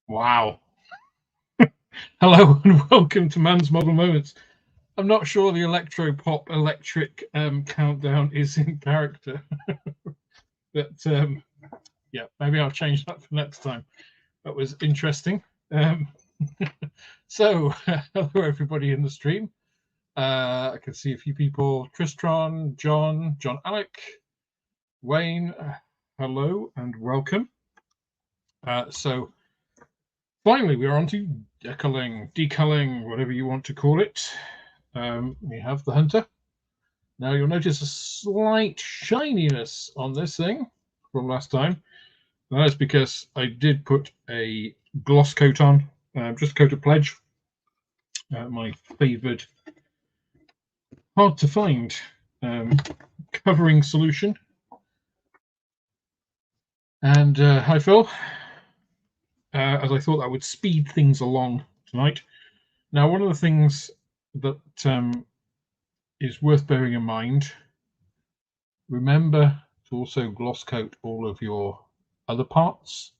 Wow. Hello and welcome to Man's Model Moments. I'm not sure the electro-pop electric countdown is in character, but yeah, maybe I'll change that for next time. That was interesting. So, hello everybody in the stream. I can see a few people: Tristron, John Alec, Wayne. Hello and welcome. So finally, we're on to decalling, whatever you want to call it. We have the Hunter. Now you'll notice a slight shininess on this thing from last time. And that's because I did put a gloss coat on, just a coat of Pledge, my favoured, hard to find covering solution. And hi Phil, as I thought that would speed things along tonight. Now, one of the things that is worth bearing in mind, remember to also gloss coat all of your other parts,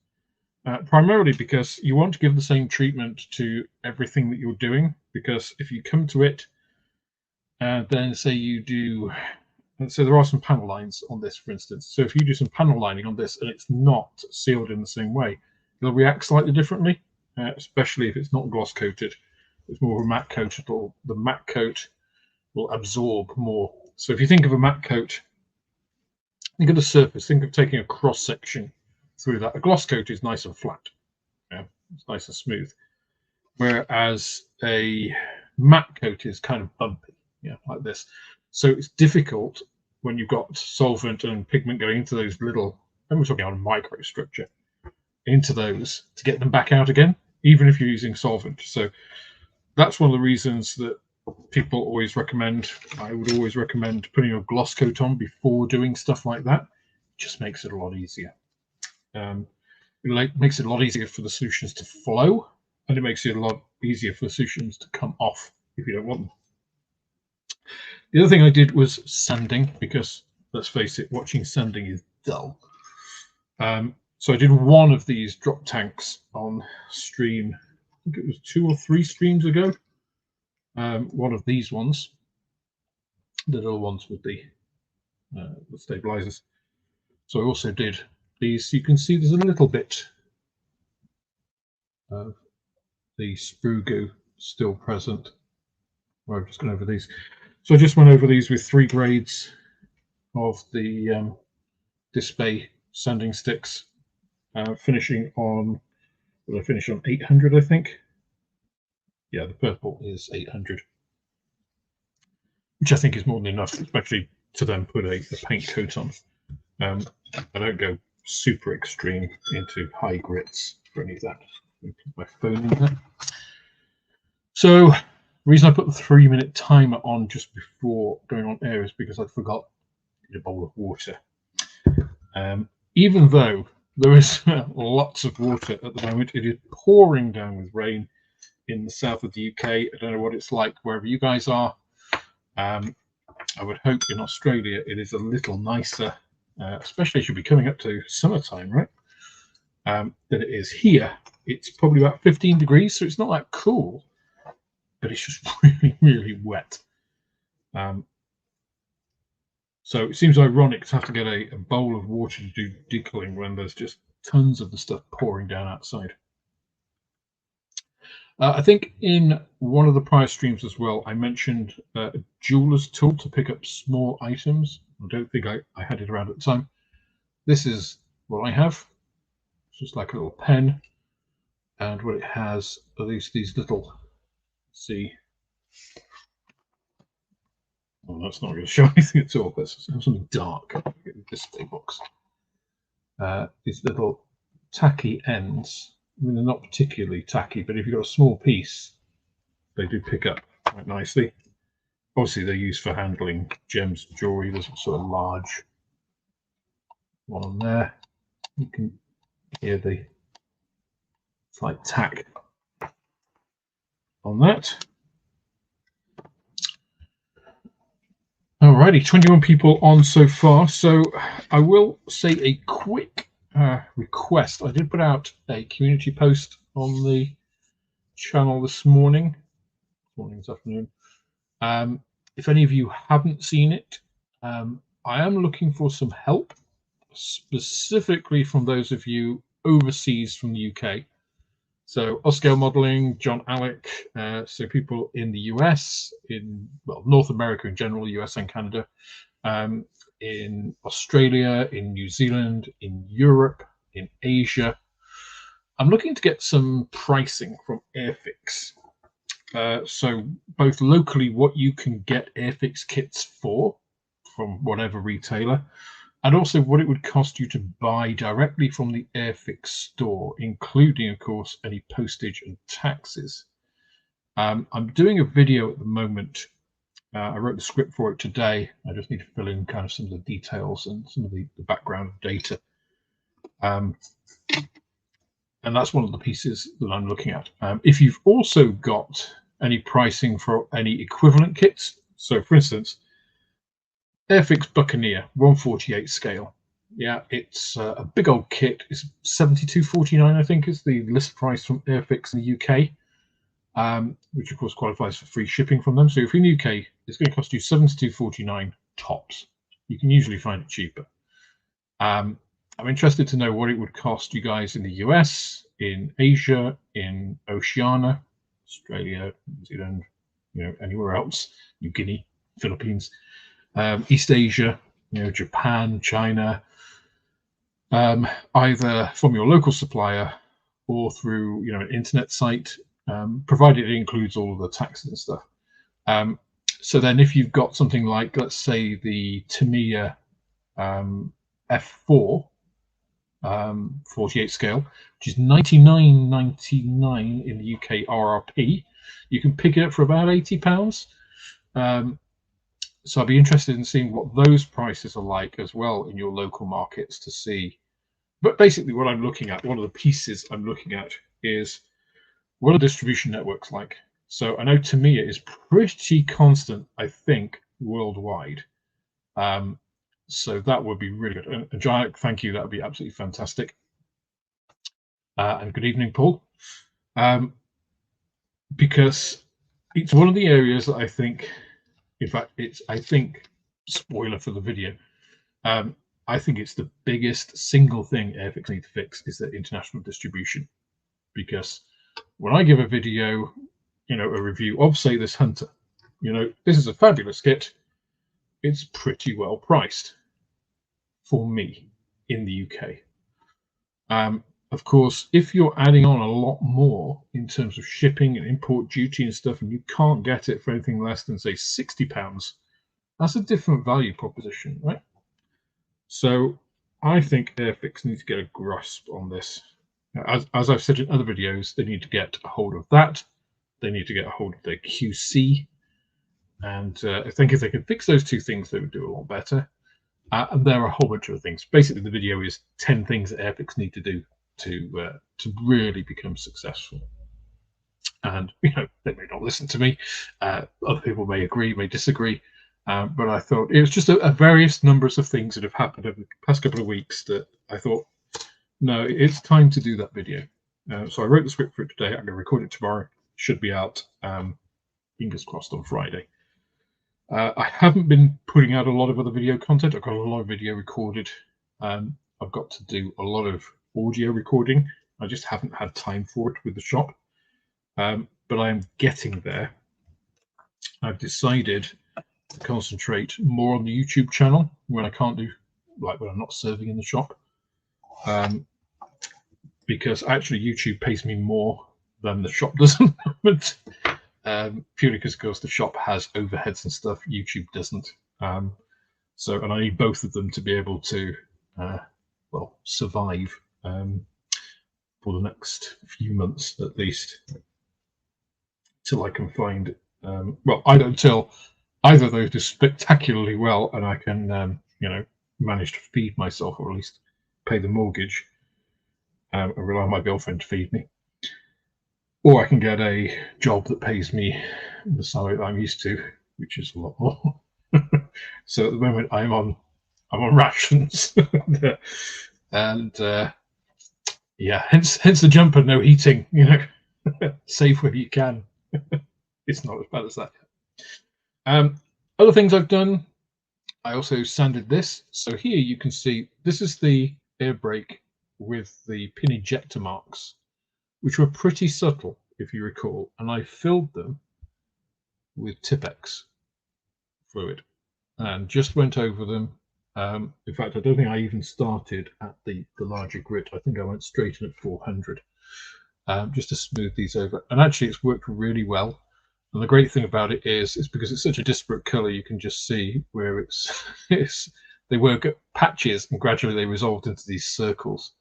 primarily because you want to give the same treatment to everything that you're doing, because if you come to it and then say you do, so there are some panel lines on this, for instance. So if you do some panel lining on this and it's not sealed in the same way, it'll react slightly differently, especially if it's not gloss coated. It's more of a matte coat. The matte coat will absorb more. So if you think of a matte coat, think of the surface, think of taking a cross section through that. A gloss coat is nice and flat, yeah, it's nice and smooth, whereas a matte coat is kind of bumpy, yeah, like this. So it's difficult when you've got solvent and pigment going into those little, and we're talking about a microstructure, into those to get them back out again, even if you're using solvent. So that's one of the reasons that people always recommend, I would always recommend putting a gloss coat on before doing stuff like that. It just makes it a lot easier. It makes it a lot easier for the solutions to flow, and it makes it a lot easier for the solutions to come off if you don't want them. The other thing I did was sanding, because let's face it, watching sanding is dull. So I did one of these drop tanks on stream, I think it was 2 or 3 streams ago. One of these ones, the little ones with the stabilizers. So I also did these. You can see there's a little bit of the sprue goo still present. Well, I've just gone over these. So I just went over these with 3 grades of the Display sanding sticks, finishing on, well, I finished on 800, I think. Yeah, the purple is 800, which I think is more than enough, especially to then put a paint coat on. I don't go super extreme into high grits for any of that. Put my phone in there. So the reason I put the 3-minute timer on just before going on air is because I forgot a bowl of water. Even though there is lots of water at the moment, it is pouring down with rain in the south of the UK. I don't know what it's like wherever you guys are. I would hope in Australia it is a little nicer, especially as you'll be coming up to summertime, right? Than it is here. It's probably about 15 degrees, so it's not that cool, but it's just really, really wet. So it seems ironic to have to get a bowl of water to do decalling when there's just tons of the stuff pouring down outside. I think in one of the prior streams as well, I mentioned a jeweler's tool to pick up small items. I don't think I had it around at the time. This is what I have. It's just like a little pen. And what it has are these little, let's see. Oh, that's not going to show anything at all. Let's have something dark. Display box. These little tacky ends. I mean, they're not particularly tacky, but if you've got a small piece, they do pick up quite nicely. Obviously, they're used for handling gems, jewelry. There's a sort of large one on there. You can hear the slight tack on that. Alrighty, 21 people on so far. So I will say a quick request. I did put out a community post on the channel this morning, this afternoon. If any of you haven't seen it, I am looking for some help, specifically from those of you overseas from the UK. So Oscale Modeling, John Alec, so people in the US, in North America in general, US and Canada, in Australia, in New Zealand, in Europe, in Asia. I'm looking to get some pricing from Airfix. So both locally, what you can get Airfix kits for from whatever retailer, and also what it would cost you to buy directly from the Airfix store, including, of course, any postage and taxes. I'm doing a video at the moment. I wrote the script for it today. I just need to fill in kind of some of the details and some of the background data. And that's one of the pieces that I'm looking at. If you've also got any pricing for any equivalent kits, so for instance, Airfix Buccaneer 148 scale. Yeah, it's a big old kit. It's $72.49, I think, is the list price from Airfix in the UK, which of course qualifies for free shipping from them. So if you're in the UK, it's going to cost you $72.49 tops. You can usually find it cheaper. I'm interested to know what it would cost you guys in the US, in Asia, in Oceania, Australia, New Zealand, anywhere else, New Guinea, Philippines, East Asia, Japan, China, either from your local supplier or through an internet site, provided it includes all of the taxes and stuff. So then if you've got something like, let's say, the Tamiya F4 48 scale, which is $99.99 in the UK RRP, you can pick it up for about £80. So I'd be interested in seeing what those prices are like as well in your local markets to see. But basically what I'm looking at, one of the pieces I'm looking at is what are distribution networks like? So I know Tamiya is pretty constant, I think, worldwide. So that would be really good. And Jack, thank you. That would be absolutely fantastic. And good evening, Paul. Because it's one of the areas that I think, in fact, I think, spoiler for the video, I think it's the biggest single thing Airfix need to fix is their international distribution. Because when I give a video, a review of, say, this Hunter, this is a fabulous kit. It's pretty well priced for me in the UK. Of course, if you're adding on a lot more in terms of shipping and import duty and stuff, and you can't get it for anything less than, say, £60, that's a different value proposition, right? So I think Airfix needs to get a grasp on this. As I've said in other videos, they need to get a hold of that. They need to get a hold of their QC. And I think if they can fix those two things, they would do a lot better. And there are a whole bunch of things. Basically, the video is 10 things that Airfix need to do to really become successful. And they may not listen to me. Other people may agree, may disagree. But I thought it was just a various numbers of things that have happened over the past couple of weeks that I thought, no, it's time to do that video. So I wrote the script for it today. I'm going to record it tomorrow. It should be out, fingers crossed, on Friday. I haven't been putting out a lot of other video content. I've got a lot of video recorded. I've got to do a lot of audio recording. I just haven't had time for it with the shop. But I am getting there. I've decided to concentrate more on the YouTube channel when I can't do, like when I'm not serving in the shop. Because actually YouTube pays me more than the shop does at the moment. Purely because, of course, the shop has overheads and stuff. YouTube doesn't. And I need both of them to be able to, survive for the next few months at least, till I can find, until either of those do spectacularly well and I can, manage to feed myself, or at least pay the mortgage, and rely on my girlfriend to feed me. Or I can get a job that pays me the salary that I'm used to, which is a lot more. So at the moment I'm on rations, and Yeah, hence the jumper, no heating, you know, save where you can. It's not as bad as that. Other things I've done, I also sanded this. So here you can see, this is the air brake with the pin ejector marks, which were pretty subtle, if you recall, and I filled them with Tipex fluid and just went over them. In fact, I don't think I even started at the larger grit. I think I went straight in at 400, just to smooth these over. And actually, it's worked really well. And the great thing about it is because it's such a disparate color, you can just see where it's they work at patches and gradually they resolved into these circles.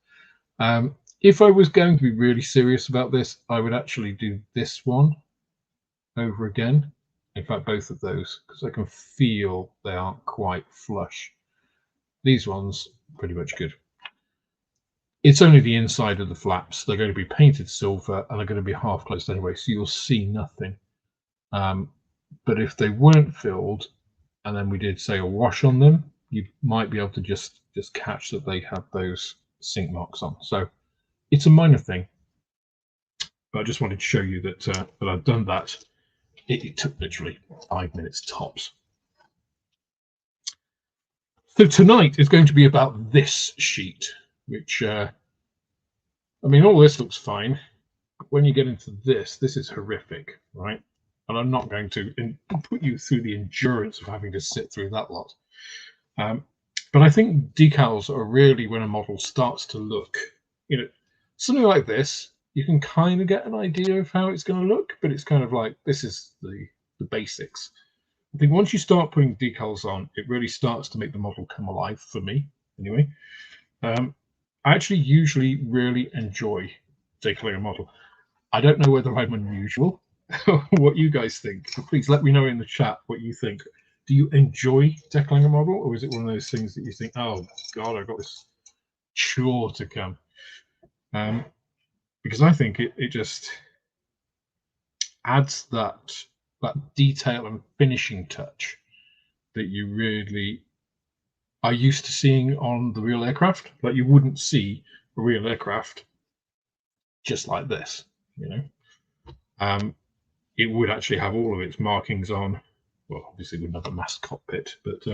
If I was going to be really serious about this, I would actually do this one over again. In fact, both of those, because I can feel they aren't quite flush. These ones, pretty much good. It's only the inside of the flaps. They're going to be painted silver and they're going to be half closed anyway, so you'll see nothing. But if they weren't filled and then we did, say, a wash on them, you might be able to just catch that they have those sink marks on. So it's a minor thing, but I just wanted to show you that that I've done that. It took literally 5 minutes tops. So tonight is going to be about this sheet, which, I mean, all this looks fine. When you get into this is horrific, right? And I'm not going to put you through the endurance of having to sit through that lot. But I think decals are really when a model starts to look, you know, something like this, you can kind of get an idea of how it's going to look, but it's kind of like, this is the basics. I think once you start putting decals on, it really starts to make the model come alive, for me, anyway. I actually usually really enjoy decaling a model. I don't know whether I'm unusual, what you guys think. Please let me know in the chat what you think. Do you enjoy decaling a model, or is it one of those things that you think, oh God, I've got this chore to come? Because I think it just adds that detail and finishing touch that you really are used to seeing on the real aircraft. Like, you wouldn't see a real aircraft just like this, you know. It would actually have all of its markings on. Well, obviously, we wouldn't have a mast cockpit, but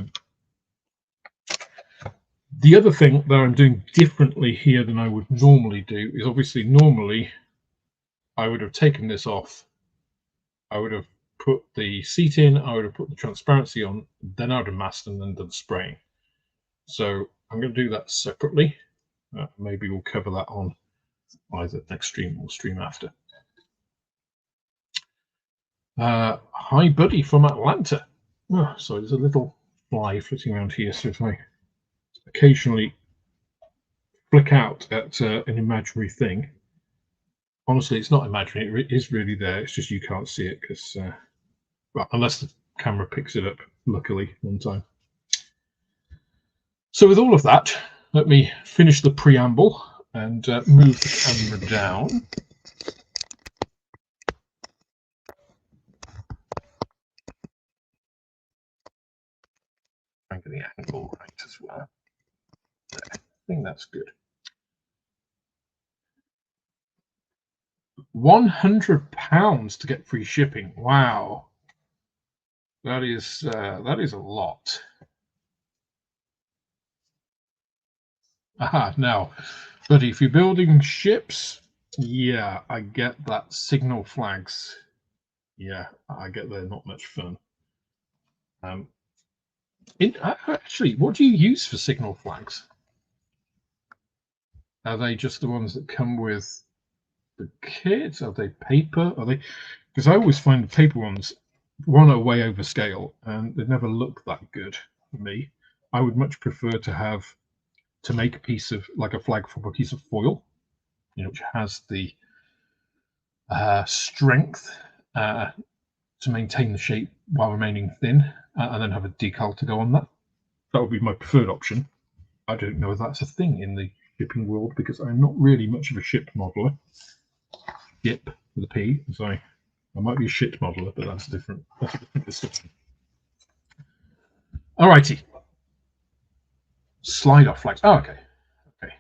the other thing that I'm doing differently here than I would normally do is, obviously, normally I would have taken this off. I would have put the seat in, I would have put the transparency on, then I would have masked and then done spraying. So I'm going to do that separately. Maybe we'll cover that on either next stream or stream after. Hi, Buddy from Atlanta. Oh, sorry, there's a little fly flitting around here, so if I occasionally flick out at an imaginary thing, honestly, it's not imaginary, it is really there, it's just you can't see it, because, well, unless the camera picks it up, luckily, one time. So with all of that, let me finish the preamble and move the camera down. Try and get the angle right as well. There, I think that's good. £100 to get free shipping. Wow, that is a lot. Aha, now, but if you're building ships, yeah, I get that. Signal flags, yeah, I get they're not much fun. Actually, what do you use for signal flags? Are they just the ones that come with the kit? Are they paper? Are they? Because I always find the paper ones, one, are way over scale and they never look that good for me. I would much prefer to make a piece of, like, a flag from a piece of foil, you know, which has the strength to maintain the shape while remaining thin, and then have a decal to go on that. That would be my preferred option. I don't know if that's a thing in the shipping world, because I'm not really much of a ship modeler. Ship with a P. Sorry, I might be a shit modeler, but that's a different discussion. Alrighty. Slide off flags. Oh, okay. Okay.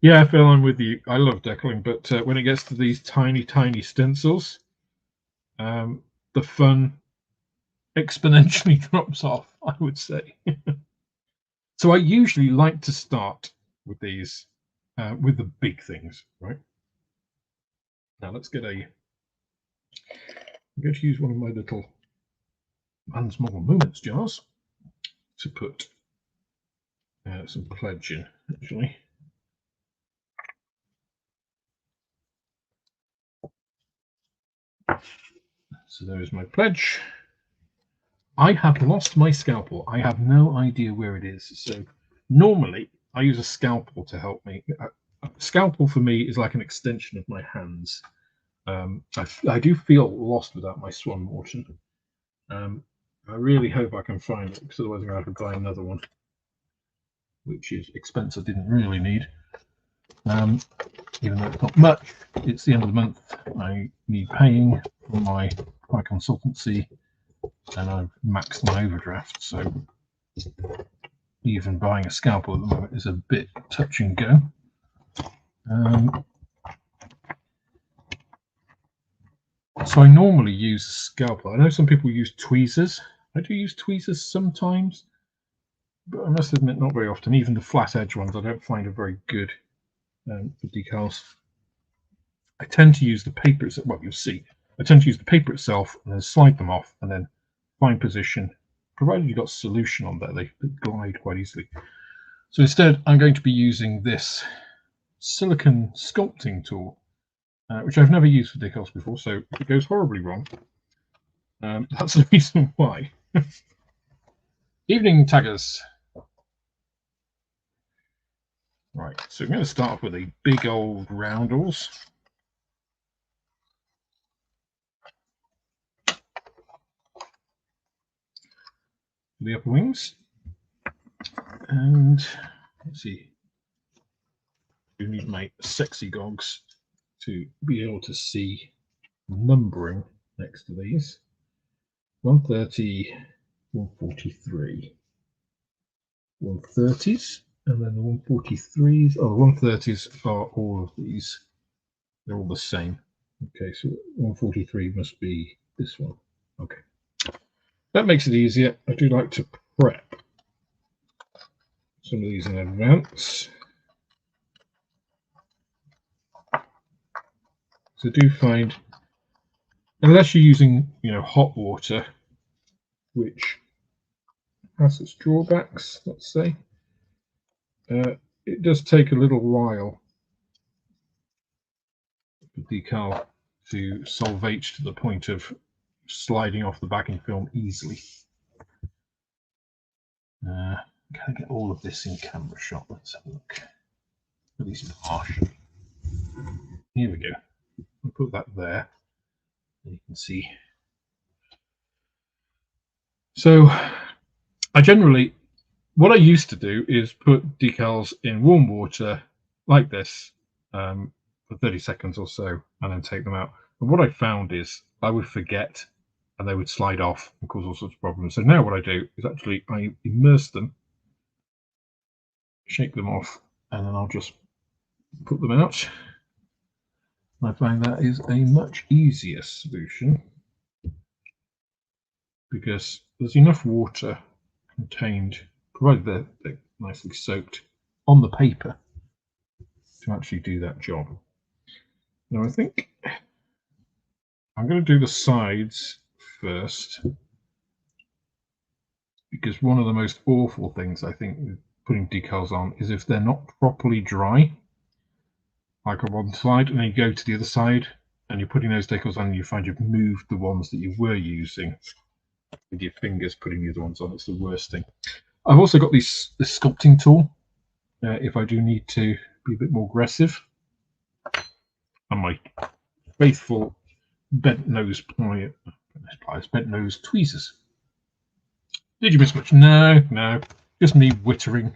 Yeah, Phil, I'm with you. I love decalling, but when it gets to these tiny, tiny stencils, the fun exponentially drops off, I would say. So I usually like to start with these, with the big things, right? Now let's get I'm going to use one of my little Man's Model Moments jars to put some pledge in, actually. So there is my pledge. I have lost my scalpel. I have no idea where it is. So normally I use a scalpel to help me. A scalpel for me is like an extension of my hands. I do feel lost without my Swan Morton. I really hope I can find it, because otherwise I'm going to have to buy another one, which is expensive. Didn't really need. Even though it's not much, it's the end of the month. I need paying for my consultancy, and I've maxed my overdraft. So even buying a scalpel at the moment is a bit touch and go. So I normally use a scalpel. I know some people use tweezers. I do use tweezers sometimes, but I must admit not very often. Even the flat edge ones I don't find are very good for decals. I tend to use the paper. Well, you'll see. I tend to use the paper itself and then slide them off and then find position. Provided you've got solution on there, they glide quite easily. So instead, I'm going to be using this silicone sculpting tool, which I've never used for decals before, so if it goes horribly wrong, that's the reason why. Evening, taggers. Right, so I'm going to start off with a big old roundels. The upper wings. And let's see. I need my sexy gogs to be able to see numbering next to these. 130, 143, 130s, and then the 143s. Oh, the 130s are all of these. They're all the same. Okay, so 143 must be this one. Okay. That makes it easier. I do like to prep some of these in advance. So do find, unless you're using, hot water, which has its drawbacks, let's say, it does take a little while for decal to solvate to the point of sliding off the backing film easily. Can I get all of this in camera shot? Let's have a look. At least partially. Here we go. I'll put that there. And you can see. So I generally, what I used to do is put decals in warm water like this for 30 seconds or so, and then take them out. But what I found is I would forget, and they would slide off and cause all sorts of problems. So now what I do is actually I immerse them, shake them off, and then I'll just put them out. I find that is a much easier solution, because there's enough water contained, provided they're nicely soaked, on the paper to actually do that job. Now I think I'm going to do the sides first, because one of the most awful things I think with putting decals on is if they're not properly dry, like on one side, and then you go to the other side and you're putting those decals on and you find you've moved the ones that you were using with your fingers, putting the other ones on. It's the worst thing. I've also got this sculpting tool if I do need to be a bit more aggressive, and my faithful bent nose pliers, bent nose tweezers. Did you miss much? No, just me wittering.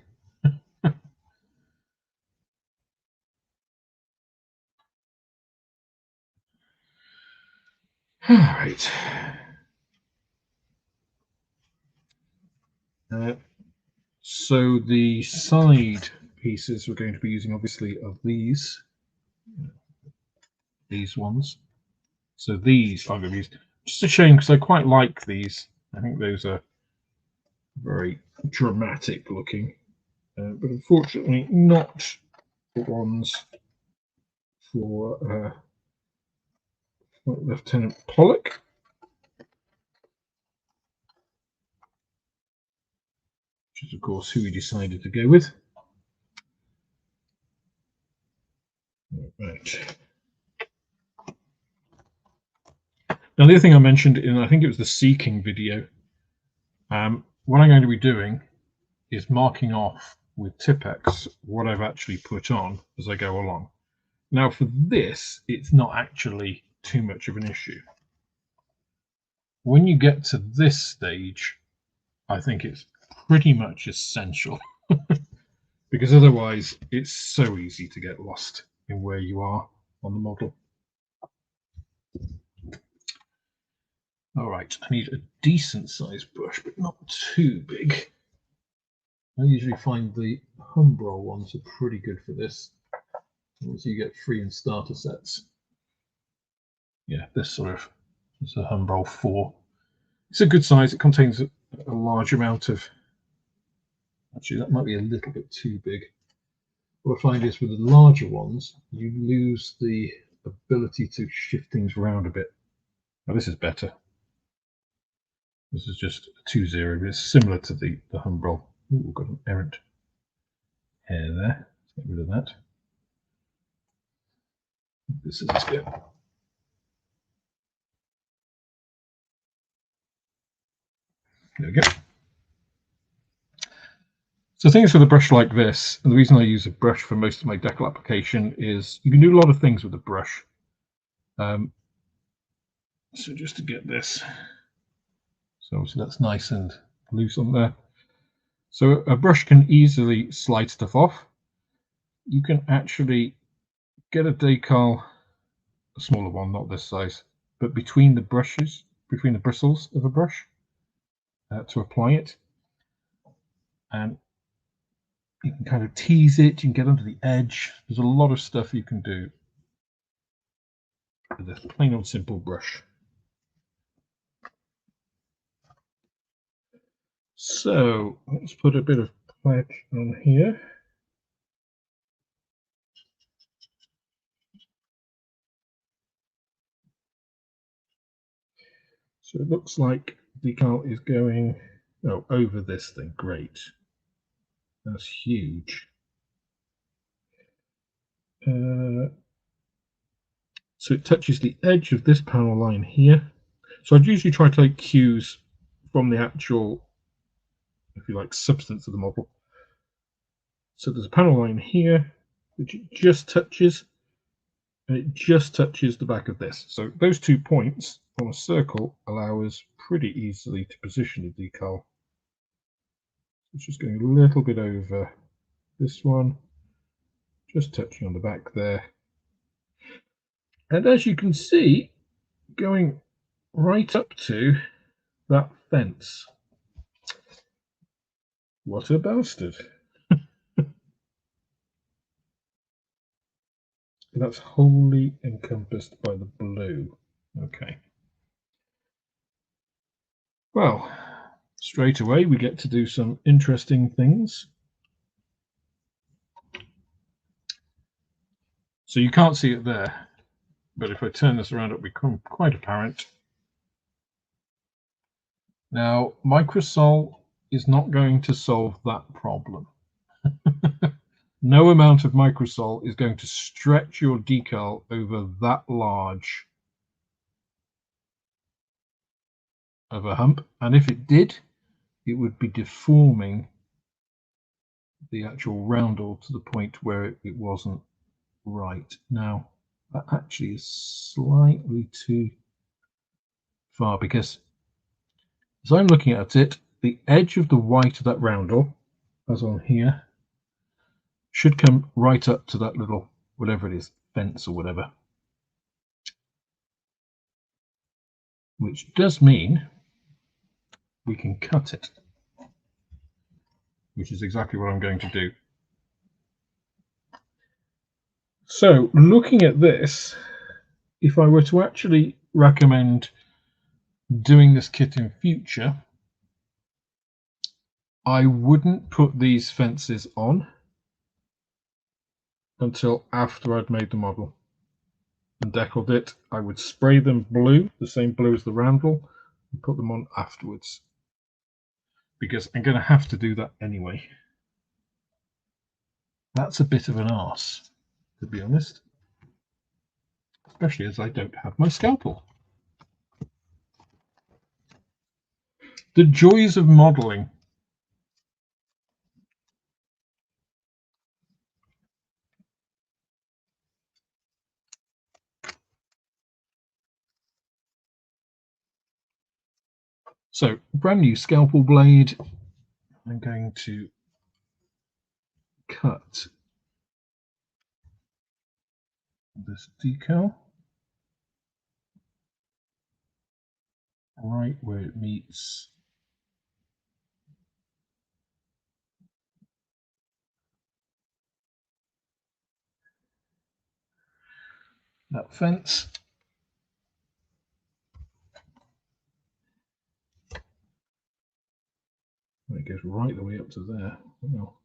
All right. So the side pieces we're going to be using obviously are these ones. So these I'm going to use. Just a shame because I quite like these. I think those are very dramatic looking, but unfortunately not the ones for Lieutenant Pollock. Which is of course who we decided to go with. Right. Now the other thing I mentioned in, I think it was the seeking video, what I'm going to be doing is marking off with Tipp-Ex what I've actually put on as I go along. Now for this, it's not actually too much of an issue. When you get to this stage, I think it's pretty much essential because otherwise it's so easy to get lost in where you are on the model. All right, I need a decent sized brush, but not too big. I usually find the Humbrol ones are pretty good for this. So you get free in starter sets. Yeah, this sort of is a Humbrol 4. It's a good size. It contains a large amount of. Actually, that might be a little bit too big. What I find is with the larger ones, you lose the ability to shift things around a bit. Now this is better. This is just a 2.0, but it's similar to the Humbrol. Ooh, we've got an errant hair there. Let's get rid of that. This is good. There we go. So things with a brush like this, and the reason I use a brush for most of my decal application is you can do a lot of things with a brush. So just to get this, so obviously that's nice and loose on there. So a brush can easily slide stuff off. You can actually get a decal, a smaller one, not this size, but between the brushes, between the bristles of a brush to apply it. And you can kind of tease it, you can get under the edge. There's a lot of stuff you can do with this plain old simple brush. So let's put a bit of pledge on here. So it looks like decal is going over this thing. Great. That's huge. So it touches the edge of this panel line here. So I'd usually try to take cues from the actual, if you like, substance of the model. So there's a panel line here, which it just touches, and it just touches the back of this. So those 2 points on a circle allow us pretty easily to position the decal. It's just going a little bit over this one, just touching on the back there. And as you can see, going right up to that fence. What a bastard. That's wholly encompassed by the blue. Okay. Well, straight away we get to do some interesting things. So you can't see it there, but if I turn this around, it'll become quite apparent. Now, Microsol is not going to solve that problem. No amount of Microsol is going to stretch your decal over that large of a hump, and if it did, it would be deforming the actual roundel to the point where it wasn't right. Now, that actually is slightly too far because as I'm looking at it, the edge of the white of that roundel, as on here, should come right up to that little, whatever it is, fence or whatever. Which does mean we can cut it, which is exactly what I'm going to do. So looking at this, if I were to actually recommend doing this kit in future, I wouldn't put these fences on until after I'd made the model and decaled it. I would spray them blue, the same blue as the roundel, and put them on afterwards, because I'm going to have to do that anyway. That's a bit of an arse, to be honest, especially as I don't have my scalpel. The joys of modeling. So, brand new scalpel blade. I'm going to cut this decal right where it meets that fence. It goes right the way up to there. Wow.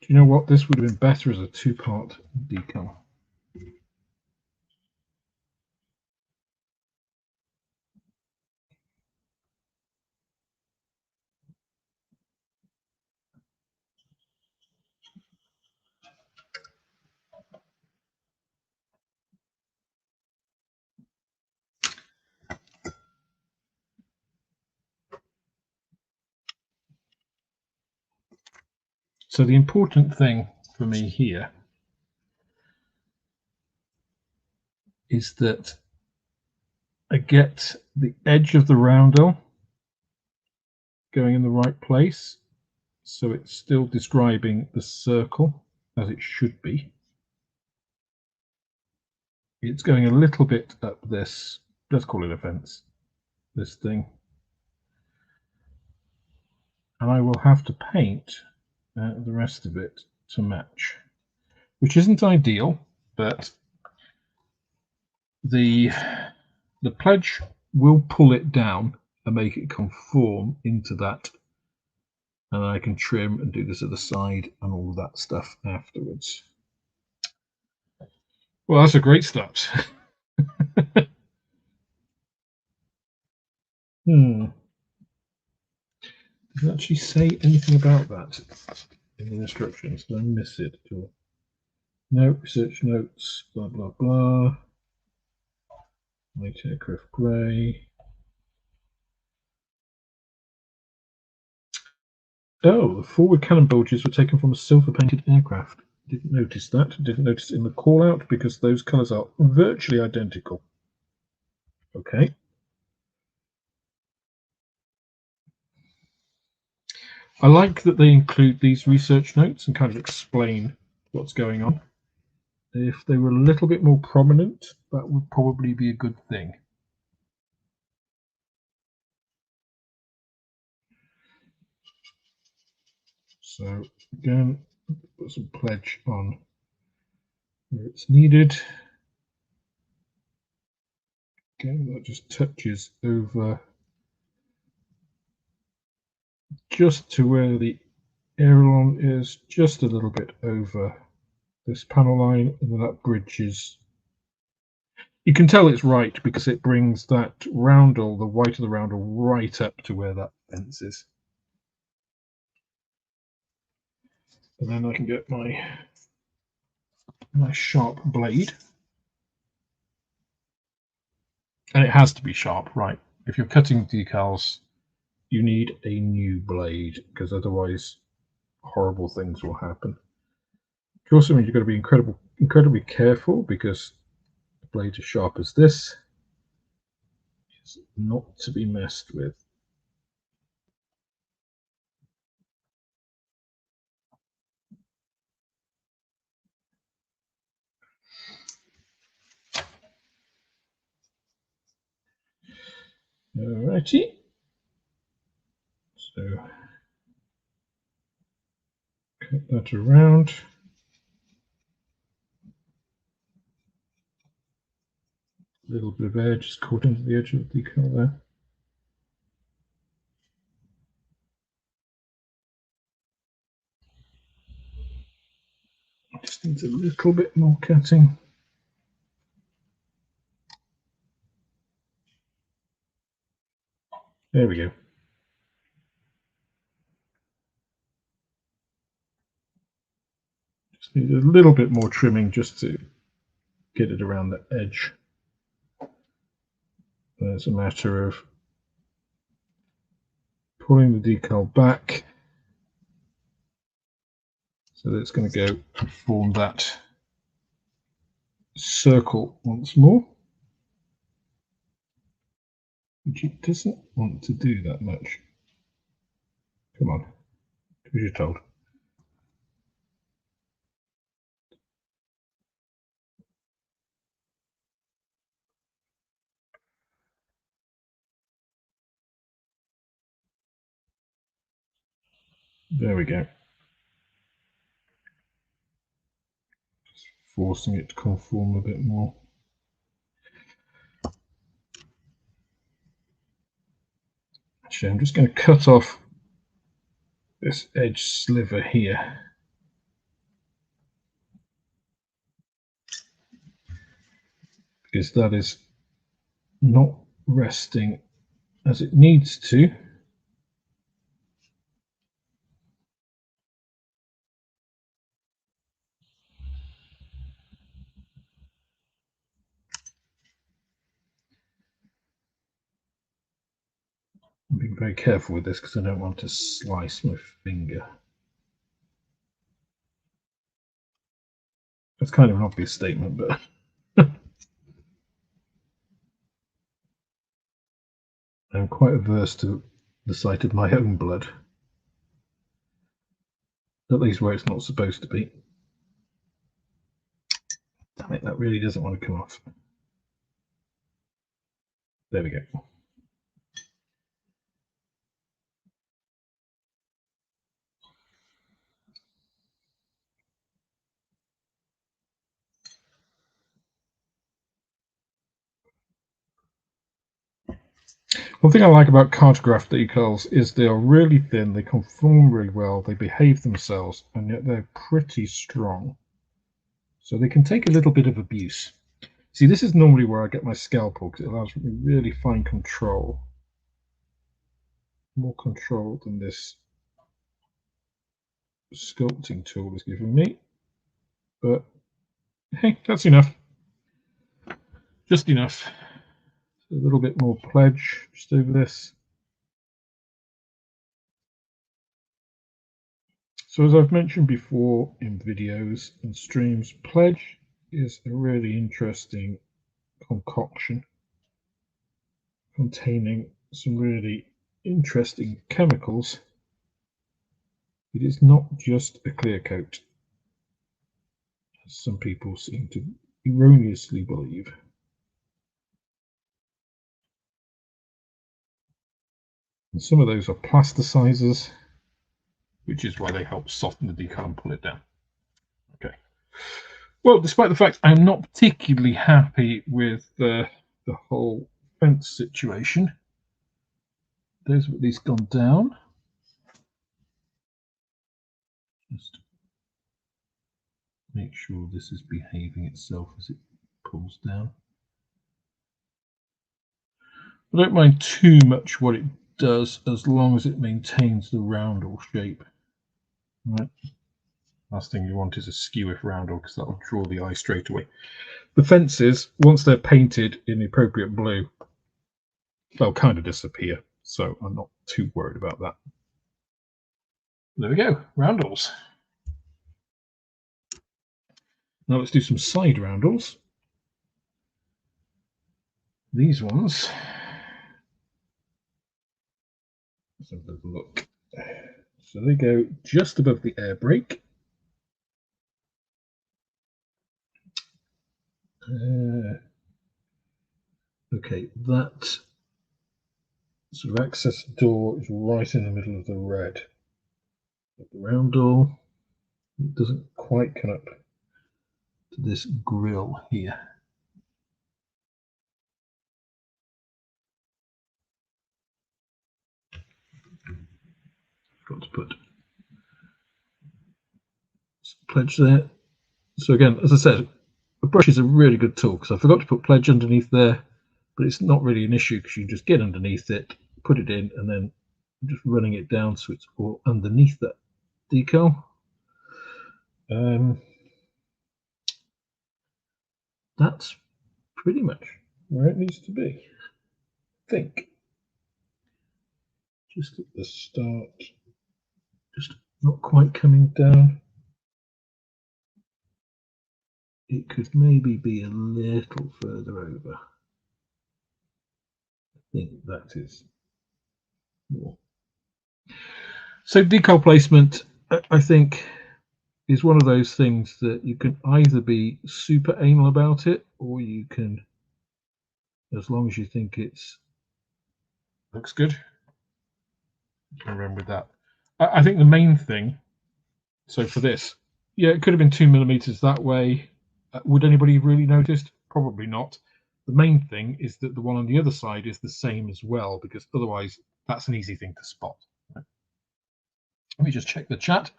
Do you know what? This would have been better as a two-part decal. So the important thing for me here is that I get the edge of the roundel going in the right place, so it's still describing the circle as it should be. It's going a little bit up this, let's call it a fence, this thing. And I will have to paint the rest of it to match, which isn't ideal, but the pledge will pull it down and make it conform into that, and I can trim and do this at the side and all of that stuff afterwards. Well, that's a great start. Does it actually say anything about that in the instructions? Did I miss it? Or... no, research notes, blah, blah, blah. Light aircraft grey. Oh, the forward cannon bulges were taken from a silver-painted aircraft. Didn't notice that. Didn't notice it in the call-out because those colours are virtually identical. Okay. I like that they include these research notes and kind of explain what's going on. If they were a little bit more prominent, that would probably be a good thing. So again, put some pledge on where it's needed. Again, that just touches over just to where the aileron is, just a little bit over this panel line, and then that bridges. You can tell it's right because it brings that roundel, the white of the roundel, right up to where that fence is. And then I can get my nice sharp blade. And it has to be sharp, right? If you're cutting decals, you need a new blade because otherwise horrible things will happen. It also means you've got to be incredibly careful because a blade as sharp as this is not to be messed with. Alrighty. So cut that around. A little bit of air just caught into the edge of the decal there. Just needs a little bit more cutting. There we go. Just need a little bit more trimming just to get it around the edge. There's a matter of pulling the decal back so that it's going to go and form that circle once more, which it doesn't want to do that much. Come on, do as you're told. There we go. Just forcing it to conform a bit more. Actually, I'm just going to cut off this edge sliver here. Because that is not resting as it needs to. I'm being very careful with this because I don't want to slice my finger. That's kind of an obvious statement, but I'm quite averse to the sight of my own blood. At least where it's not supposed to be. Damn it, that really doesn't want to come off. There we go. One thing I like about cartograph decals is they are really thin, they conform really well, they behave themselves, and yet they're pretty strong. So they can take a little bit of abuse. See, this is normally where I get my scalpel because it allows me really fine control. More control than this sculpting tool is giving me. But hey, that's enough. Just enough. A little bit more pledge just over this. So as I've mentioned before in videos and streams, pledge is a really interesting concoction containing some really interesting chemicals. It is not just a clear coat, as some people seem to erroneously believe. And some of those are plasticizers, which is why they help soften the decal and pull it down. Okay. Well, despite the fact I'm not particularly happy with the whole fence situation, those have at least gone down. Just make sure this is behaving itself as it pulls down. I don't mind too much what it does as long as it maintains the roundel shape. Right. Last thing you want is a skewish roundel because that will draw the eye straight away. The fences, once they're painted in the appropriate blue, they'll kind of disappear. So I'm not too worried about that. There we go, roundels. Now let's do some side roundels. These ones, let's have a look. So they go just above the air brake. Okay, that sort of access door is right in the middle of the red. The round door, it doesn't quite come up to this grill here. Got to put some pledge there. So again, as I said, a brush is a really good tool because I forgot to put pledge underneath there, but it's not really an issue because you can just get underneath it, put it in, and then just running it down so it's all underneath that decal. That's pretty much where it needs to be, I think. Just at the start, just not quite coming down. It could maybe be a little further over. I think that is more. So decal placement, I think, is one of those things that you can either be super anal about it, or you can, as long as you think it's looks good, remember that. I think the main thing, so for this, yeah, it could have been 2 millimeters that way. Would anybody really noticed? Probably not. The main thing is that the one on the other side is the same as well, because otherwise that's an easy thing to spot. Let me just check the chat.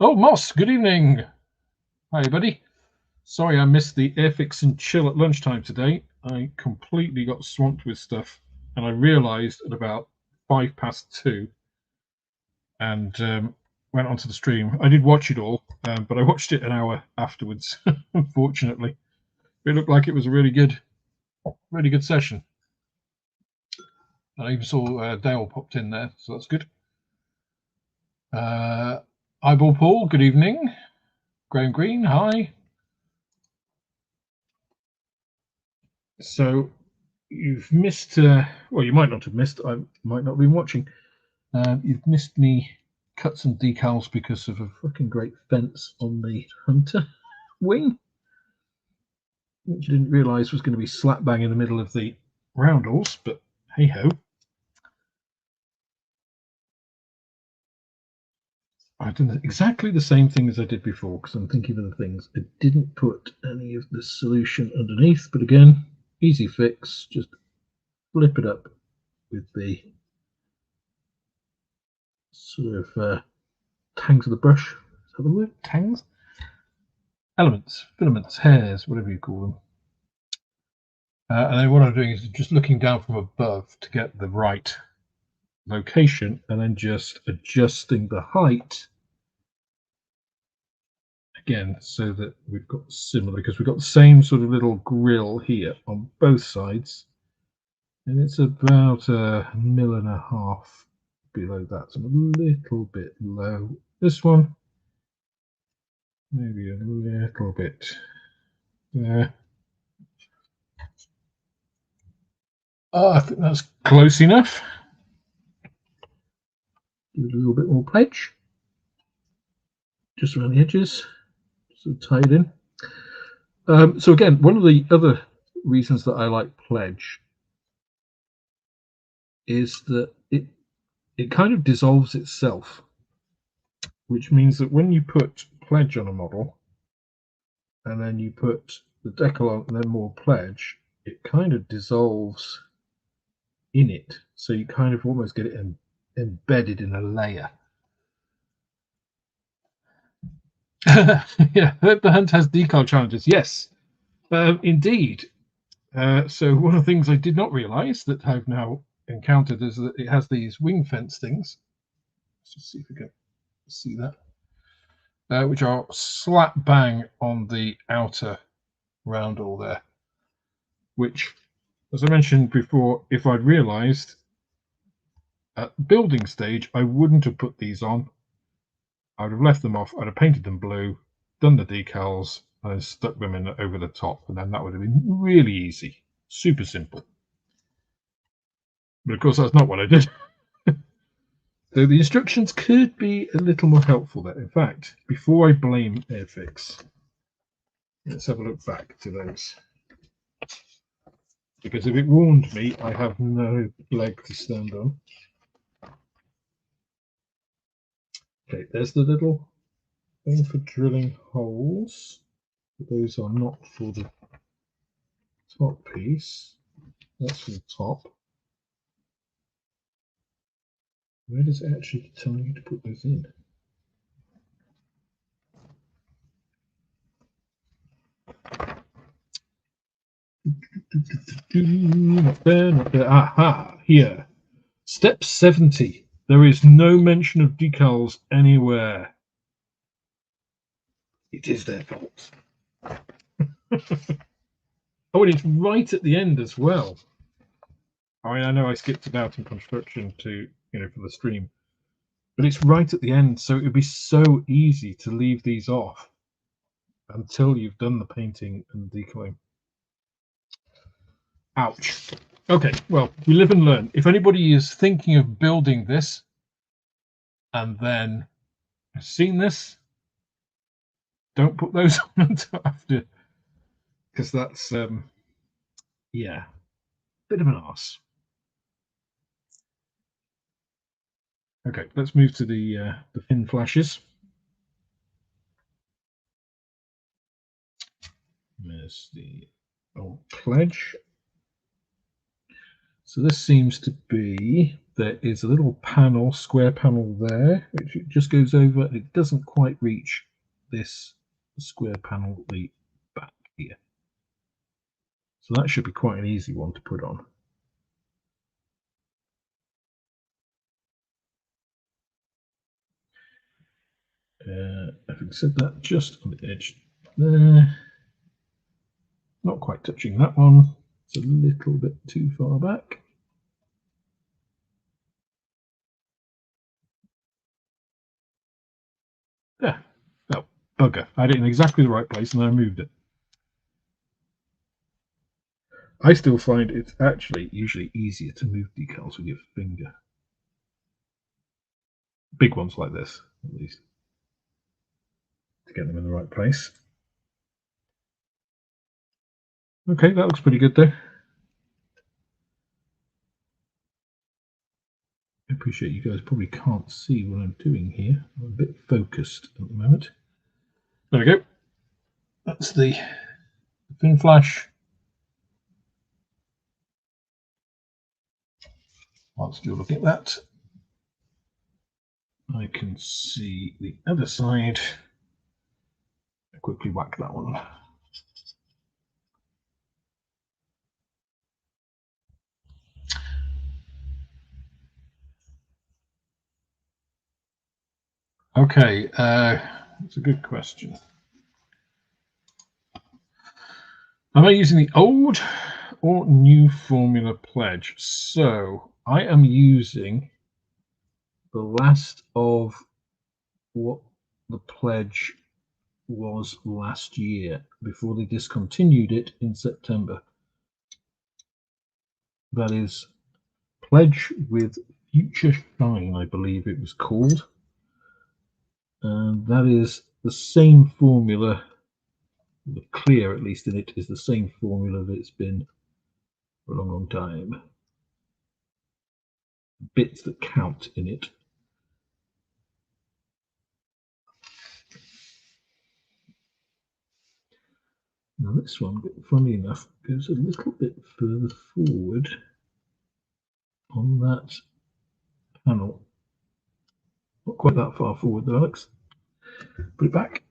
Oh, Moss, good evening. Hi, buddy. Sorry I missed the Airfix and chill at lunchtime today. I completely got swamped with stuff, and I realised at about 2:05 and went onto the stream. I did watch it all, but I watched it an hour afterwards, unfortunately. It looked like it was a really good session. I even saw Dale popped in there, so that's good. Eyeball Paul, good evening. Graham Green, hi. So you've missed, well, you might not have missed, I might not have been watching. You've missed me cut some decals because of a fucking great fence on the Hunter wing, which I didn't realise was going to be slap bang in the middle of the roundels, but hey ho. I've done exactly the same thing as I did before because I'm thinking of the things. I didn't put any of the solution underneath, but again, easy fix, just flip it up with the sort of tangs of the brush. Is that the word? Tangs? Elements, filaments, hairs, whatever you call them. And then what I'm doing is just looking down from above to get the right location and then just adjusting the height again so that we've got similar, because we've got the same sort of little grill here on both sides, and it's about 1.5 mil below that, so I'm a little bit low. This one maybe a little bit there. I think that's close enough. Give it a little bit more pledge just around the edges, so tie it in. So again, one of the other reasons that I like pledge is that it kind of dissolves itself, which means that when you put pledge on a model and then you put the decal on and then more pledge, it kind of dissolves in it, so you kind of almost get it embedded in a layer. Yeah, the Hunt has decal challenges. Yes, indeed. So one of the things I did not realize that I've now encountered is that it has these wing fence things. Let's just see if we can see that, which are slap bang on the outer roundel there, which, as I mentioned before, if I'd realized at building stage I wouldn't have put these on. I would have left them off, I'd have painted them blue, done the decals, and then stuck them in over the top, and then that would have been really easy, super simple. But of course that's not what I did. So the instructions could be a little more helpful there. In fact, before I blame Airfix, let's have a look back to those. because if it warned me, I have no leg to stand on. Okay, there's the little thing for drilling holes. Those are not for the top piece. That's for the top. Where does it actually tell you to put those in? Not there, not there. Aha, here. Step 70. There is no mention of decals anywhere. It is their fault. Oh, and it's right at the end as well. I mean, I know I skipped about in construction to, for the stream, but it's right at the end, so it would be so easy to leave these off until you've done the painting and decaling. Ouch. Okay, well, we live and learn. If anybody is thinking of building this and then has seen this, don't put those on until after, because that's, yeah, bit of an arse. Okay, let's move to the fin flashes. There's the old pledge. So this seems to be, there is a little panel, square panel there, which it just goes over. It doesn't quite reach this square panel at the back here. So that should be quite an easy one to put on. Having said that, just on the edge there, not quite touching that one. It's a little bit too far back. There. Oh, bugger. I had it in exactly the right place and then I moved it. I still find it's actually usually easier to move decals with your finger. Big ones like this, at least, to get them in the right place. Okay, that looks pretty good though. I appreciate you guys probably can't see what I'm doing here. I'm a bit focused at the moment. There we go. That's the fin flash. Whilst you're looking at that, I can see the other side. I'll quickly whack that one. Okay, that's a good question. Am I using the old or new formula pledge? So I am using the last of what the pledge was last year before they discontinued it in September. That is Pledge with Future Shine, I believe it was called. And that is the same formula, the clear at least in it is the same formula that it's been for a long, long time. Bits that count in it. Now this one, funny enough, goes a little bit further forward on that panel. Not quite that far forward though, Alex. Put it back.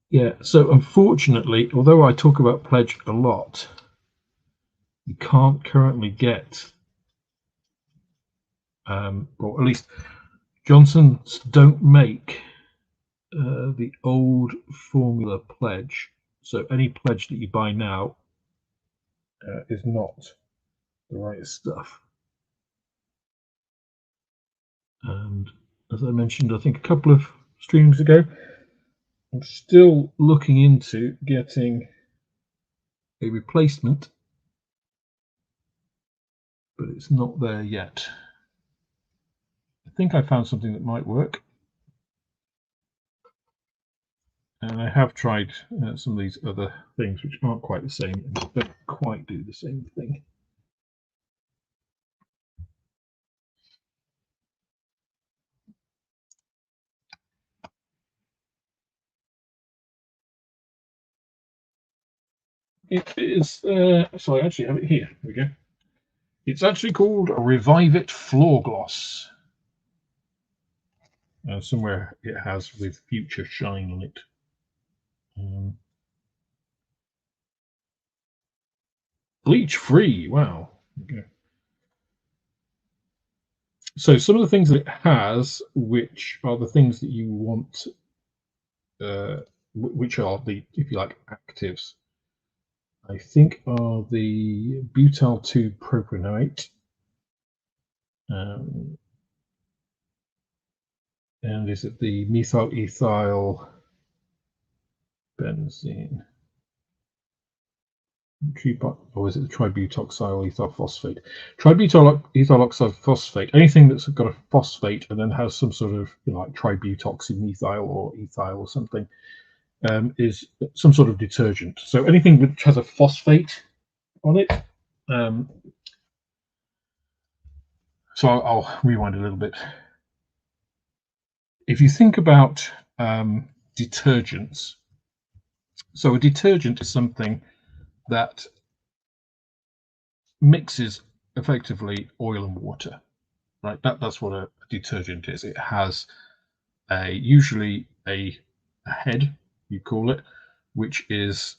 Yeah, so unfortunately, although I talk about pledge a lot, you can't currently get, or at least Johnson's don't make the old formula pledge. So any pledge that you buy now is not the right stuff. And as I mentioned, I think a couple of streams ago, I'm still looking into getting a replacement, but it's not there yet. I think I found something that might work. And I have tried some of these other things which aren't quite the same and don't quite do the same thing. It is, so I actually have it here. Here we go. It's actually called Revive It Floor Gloss. Somewhere it has with Future Shine on it. Bleach free, wow. Okay. So some of the things that it has, which are the things that you want, which are the, if you like, actives, I think are the butyl 2 propanoate, and is it the methyl ethyl benzene? Or is it the tributoxyl ethyl phosphate? Tributyl ethyl oxide phosphate, anything that's got a phosphate and then has some sort of, you know, like tributoxy methyl or ethyl or something, is some sort of detergent. So anything which has a phosphate on it. So I'll rewind a little bit. If you think about detergents, so a detergent is something that mixes effectively oil and water, right? That's what a detergent is. It has usually a head, you call it, which is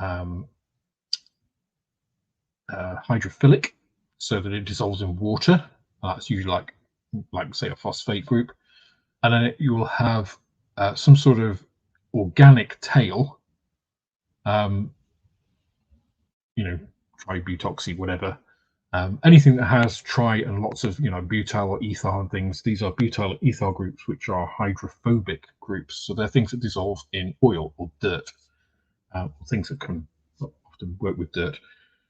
hydrophilic, so that it dissolves in water. That's usually like say a phosphate group, and then you will have some sort of organic tail, you know, tributoxy, whatever. Anything that has tri and lots of, you know, butyl or ethyl and things, these are butyl or ethyl groups, which are hydrophobic groups. So they're things that dissolve in oil or dirt, things that can often work with dirt.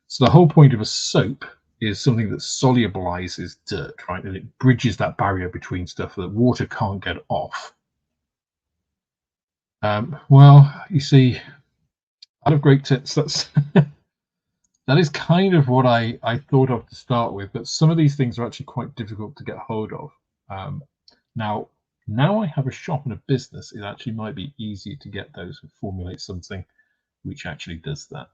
So the whole point of a soap is something that solubilizes dirt, right? And it bridges that barrier between stuff that water can't get off. Well, you see, out of great tits, that's that is kind of what I thought of to start with, but some of these things are actually quite difficult to get hold of. Now I have a shop and a business, it actually might be easier to get those and formulate something which actually does that.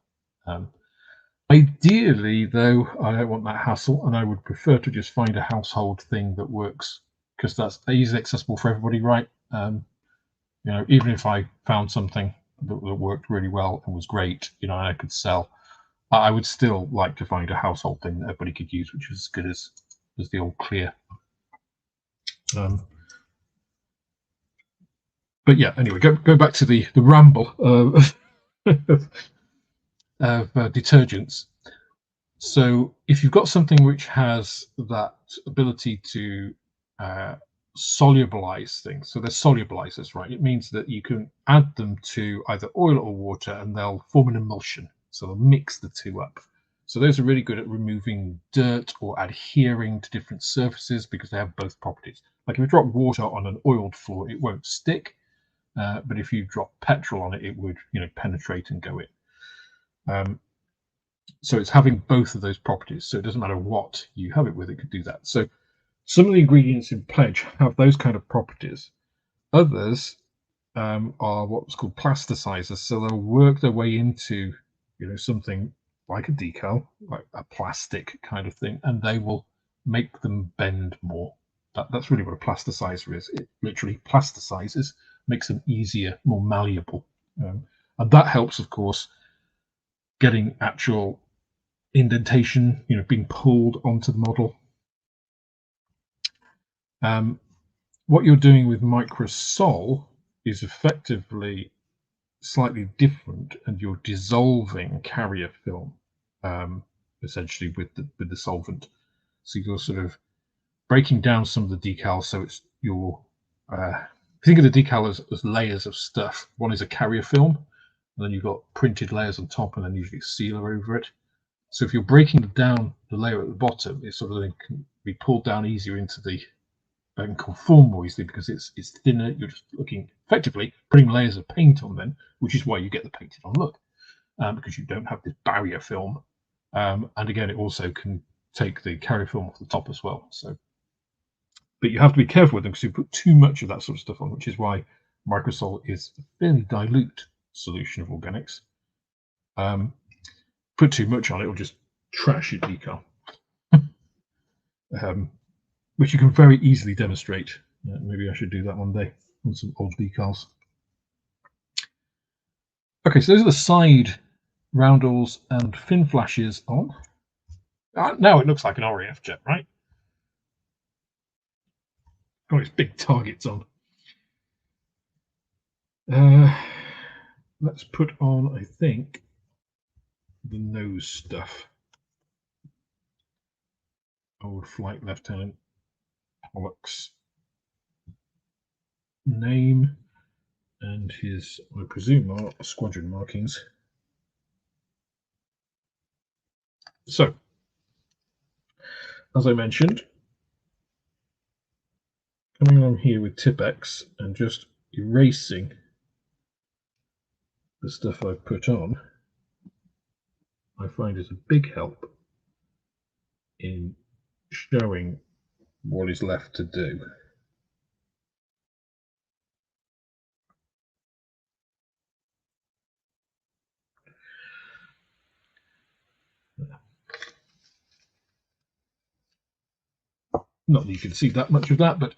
Ideally, though, I don't want that hassle, and I would prefer to just find a household thing that works, because that's easily accessible for everybody, right? You know, even if I found something that worked really well and was great, you know, and I could sell, I would still like to find a household thing that everybody could use, which is as good as the old clear. But yeah, anyway, go back to the ramble of detergents. So if you've got something which has that ability to solubilize things, so they're solubilizers, right? It means that you can add them to either oil or water and they'll form an emulsion. So they'll mix the two up. So those are really good at removing dirt or adhering to different surfaces because they have both properties. Like if you drop water on an oiled floor, it won't stick. But if you drop petrol on it, it would, you know, penetrate and go in. So it's having both of those properties. So it doesn't matter what you have it with, it could do that. So some of the ingredients in Pledge have those kind of properties. Others are what's called plasticizers. So they'll work their way into, you know, something like a decal, like a plastic kind of thing, and they will make them bend more. That's really what a plasticizer is. It literally plasticizes, makes them easier, more malleable. And that helps, of course, getting actual indentation, you know, being pulled onto the model. What you're doing with Microsol is effectively slightly different, and you're dissolving carrier film essentially with the solvent. So you're sort of breaking down some of the decals. So it's your think of the decal as layers of stuff. One is a carrier film, and then you've got printed layers on top, and then usually a sealer over it. So if you're breaking down the layer at the bottom, it sort of then can be pulled down easier into the and conform more easily because it's thinner. You're just looking effectively putting layers of paint on then, which is why you get the painted on look, because you don't have this barrier film. And again, it also can take the carrier film off the top as well. So, but you have to be careful with them because you put too much of that sort of stuff on, which is why Microsol is a fairly dilute solution of organics. Put too much on it, will just trash your decal, which you can very easily demonstrate. Maybe I should do that one day on some old decals. Okay, so those are the side roundels and fin flashes on. Now it looks like an RAF jet, right? Got its big targets on. Let's put on, I think, the nose stuff. Old Flight Lieutenant Pollock's name and his, I presume, squadron markings. So, as I mentioned, coming on here with Tipp-Ex and just erasing the stuff I've put on, I find is a big help in showing what is left to do. Not that you can see that much of that, but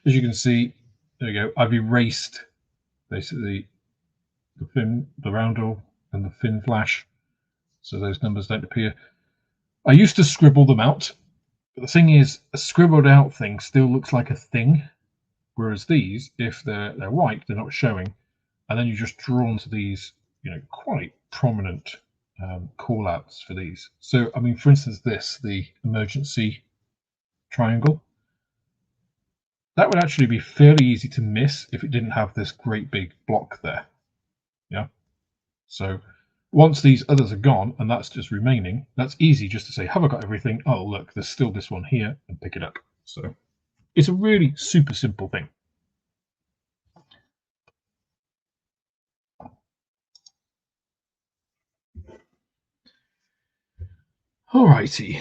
as you can see, there you go. I've erased basically the fin, the roundel, and the fin flash, so those numbers don't appear. I used to scribble them out, but the thing is, a scribbled out thing still looks like a thing, whereas these, if they're white, they're not showing, and then you're just drawn to these, quite prominent call outs for these. So, I mean, for instance, the emergency triangle, that would actually be fairly easy to miss if it didn't have this great big block there. Yeah. So once these others are gone and that's just remaining, that's easy just to say, have I got everything? Oh, look, there's still this one here, and pick it up. So it's a really super simple thing. All righty.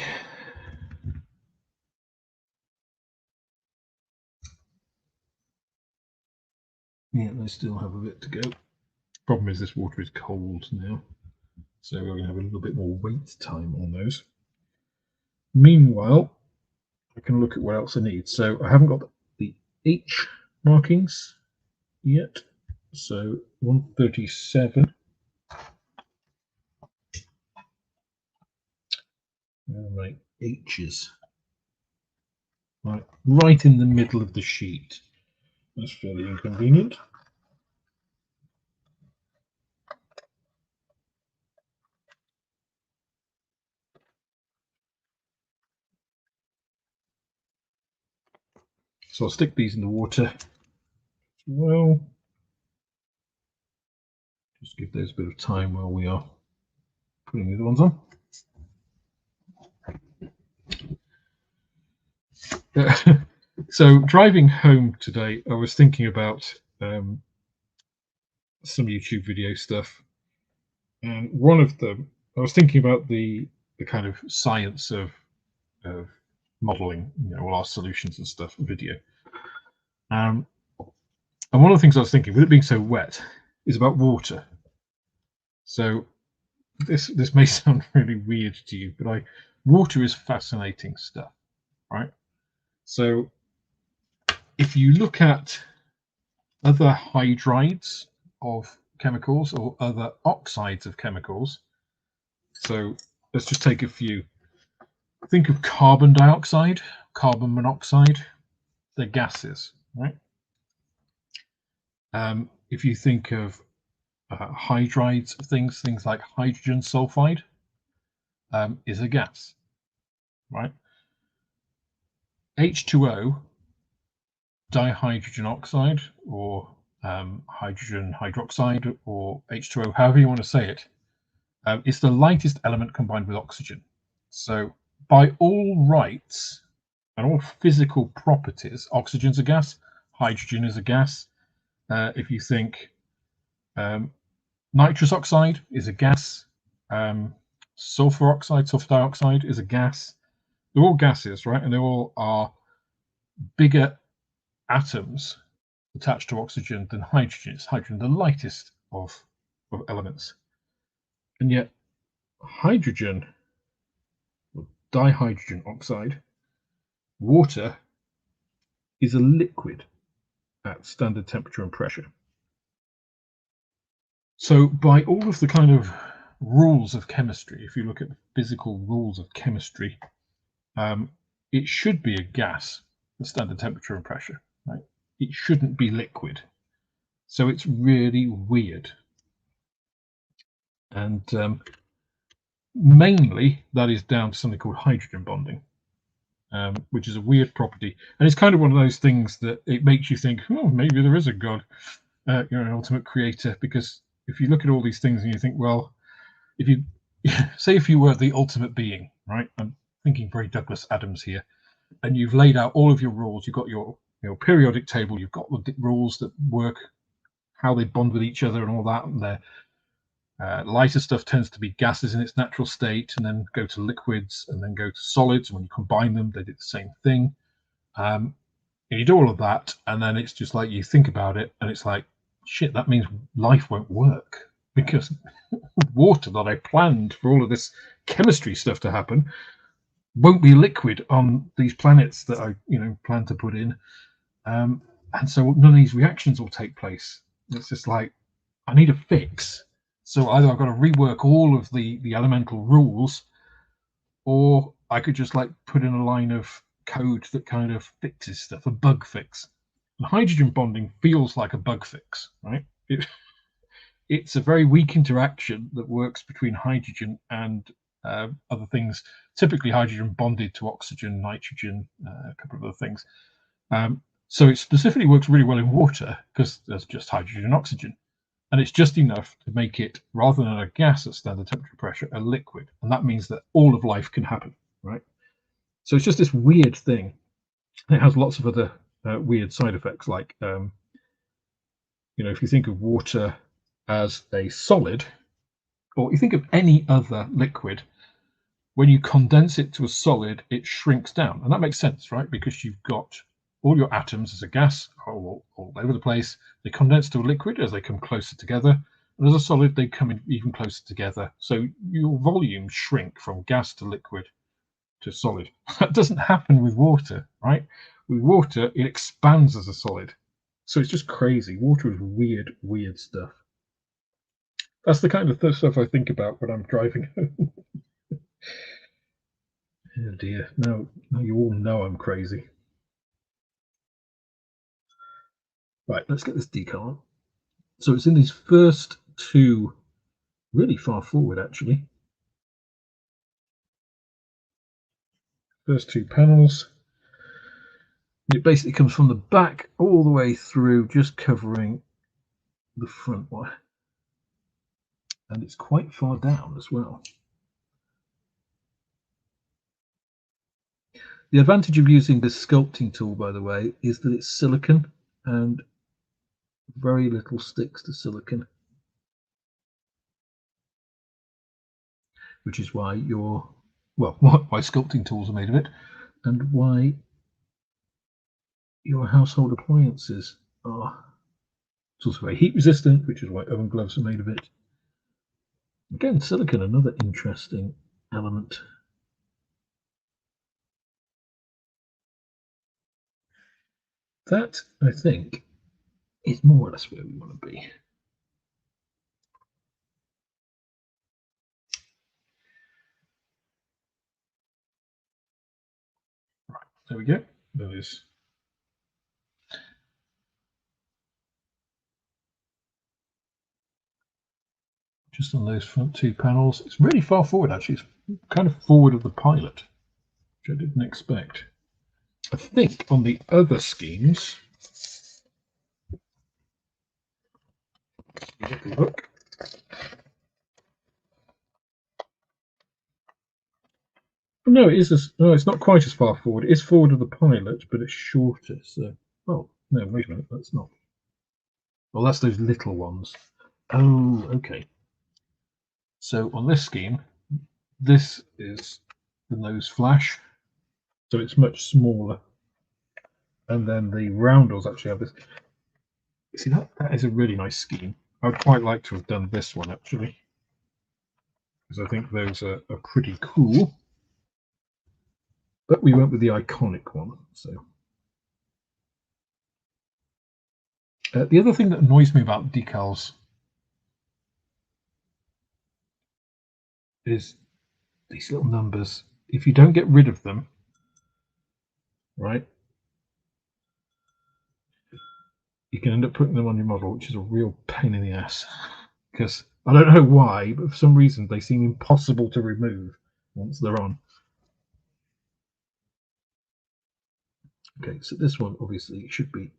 Yeah, they still have a bit to go. Problem is this water is cold now, so we're going to have a little bit more wait time on those. Meanwhile, I can look at what else I need. So I haven't got the H markings yet. So 137. My H's. Right in the middle of the sheet. That's fairly inconvenient. So I'll stick these in the water as well. Just give those a bit of time while we are putting the other ones on. So driving home today, I was thinking about some YouTube video stuff, and one of them, I was thinking about the kind of science of modeling, all our solutions and stuff, video. And one of the things I was thinking, with it being so wet, is about water. So this may sound really weird to you, but water is fascinating stuff, right? So if you look at other hydrides of chemicals or other oxides of chemicals, so let's just take a few. Think of carbon dioxide, carbon monoxide. They're gases, right? If you think of hydrides of things like hydrogen sulfide is a gas, right? H2O, dihydrogen oxide, or hydrogen hydroxide, or H2O, however you want to say it, it's the lightest element combined with oxygen. So by all rights, and all physical properties. Oxygen's a gas, hydrogen is a gas. If you think nitrous oxide is a gas, sulfur oxide, sulfur dioxide is a gas. They're all gases, right? And they all are bigger atoms attached to oxygen than hydrogen. It's hydrogen, the lightest of elements. And yet hydrogen, dihydrogen oxide, water, is a liquid at standard temperature and pressure. So by all of the kind of rules of chemistry, if you look at the physical rules of chemistry, it should be a gas at standard temperature and pressure, right? It shouldn't be liquid. So it's really weird. And mainly that is down to something called hydrogen bonding, which is a weird property. And it's kind of one of those things that it makes you think, oh, maybe there is a God, you're an ultimate creator. Because if you look at all these things and you think, well, if you say if you were the ultimate being, right? I'm thinking very Douglas Adams here, and you've laid out all of your rules. You've got your periodic table. You've got the rules that work, how they bond with each other, and all that. And their lighter stuff tends to be gases in its natural state, and then go to liquids, and then go to solids. And when you combine them, they do the same thing. And you do all of that, and then it's just like you think about it, and it's like, shit, that means life won't work, because water that I planned for all of this chemistry stuff to happen won't be liquid on these planets that I plan to put in, and so none of these reactions will take place. It's just like, I need a fix. So either I've got to rework all of the elemental rules, or I could just like put in a line of code that kind of fixes stuff, a bug fix. And hydrogen bonding feels like a bug fix, right? It's a very weak interaction that works between hydrogen and other things, typically hydrogen bonded to oxygen, nitrogen, a couple of other things. So it specifically works really well in water because there's just hydrogen and oxygen. And it's just enough to make it, rather than a gas at standard temperature pressure, a liquid. And that means that all of life can happen, right? So it's just this weird thing. It has lots of other weird side effects, like, if you think of water as a solid, or you think of any other liquid, when you condense it to a solid, it shrinks down. And that makes sense, right? Because you've got all your atoms as a gas all over the place. They condense to a liquid as they come closer together. And as a solid, they come in even closer together. So your volumes shrink from gas to liquid to solid. That doesn't happen with water, right? With water, it expands as a solid. So it's just crazy. Water is weird, weird stuff. That's the kind of stuff I think about when I'm driving home. Oh dear. No, you all know I'm crazy. Right, let's get this decal on. So it's in these first two, really far forward actually. First two panels. It basically comes from the back all the way through, just covering the front one. And it's quite far down as well. The advantage of using this sculpting tool, by the way, is that it's silicon and very little sticks to silicon, which is why why sculpting tools are made of it, and why your household appliances are. It's also very heat resistant, which is why oven gloves are made of it. Again, silicon, another interesting element. That, I think, is more or less where we want to be. Right, there we go. That is just on those front two panels. It's really far forward, actually. It's kind of forward of the pilot, which I didn't expect. I think on the other schemes, look. No, it is. No, it's not quite as far forward. It is forward of the pilot, but it's shorter. So, oh no, wait a minute. That's not. Well, that's those little ones. Oh, okay. So on this scheme, this is the nose flash, so it's much smaller. And then the roundels actually have this. See, that is a really nice scheme. I'd quite like to have done this one actually, because I think those are pretty cool. But we went with the iconic one. So the other thing that annoys me about decals is these little numbers. If you don't get rid of them, right, you can end up putting them on your model, which is a real pain in the ass. Because I don't know why, but for some reason they seem impossible to remove once they're on. Okay, so this one obviously should be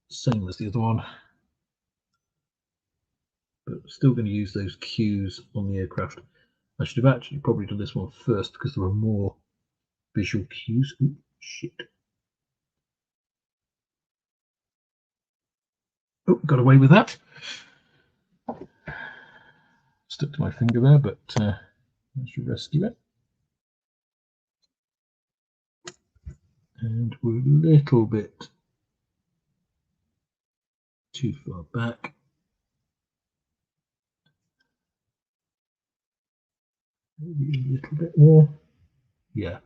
the same as the other one, but still going to use those cues on the aircraft. I should have actually probably done this one first because there are more visual cues. Ooh, shit. Oh, got away with that. Stuck to my finger there, but I should rescue it. And we're a little bit too far back. Maybe a little bit more. Yeah.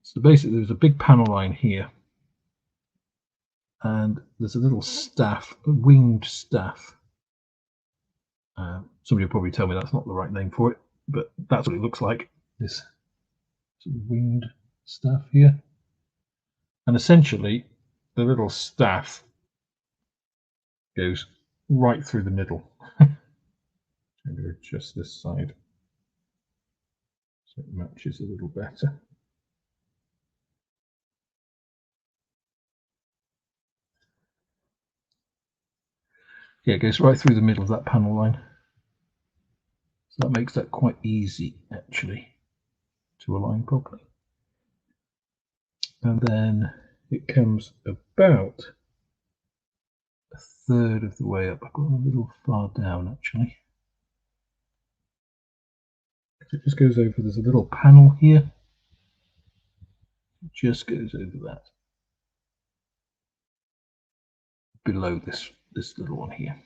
So basically there's a big panel line here. And there's a little staff, a winged staff. Somebody will probably tell me that's not the right name for it, but that's what it looks like, this sort of winged staff here. And essentially, the little staff goes right through the middle. I'm going to adjust this side so it matches a little better. Yeah, it goes right through the middle of that panel line. So that makes that quite easy, actually, to align properly. And then it comes about a third of the way up. I've got a little far down, actually. It just goes over, there's a little panel here. It just goes over that. Below this little one here.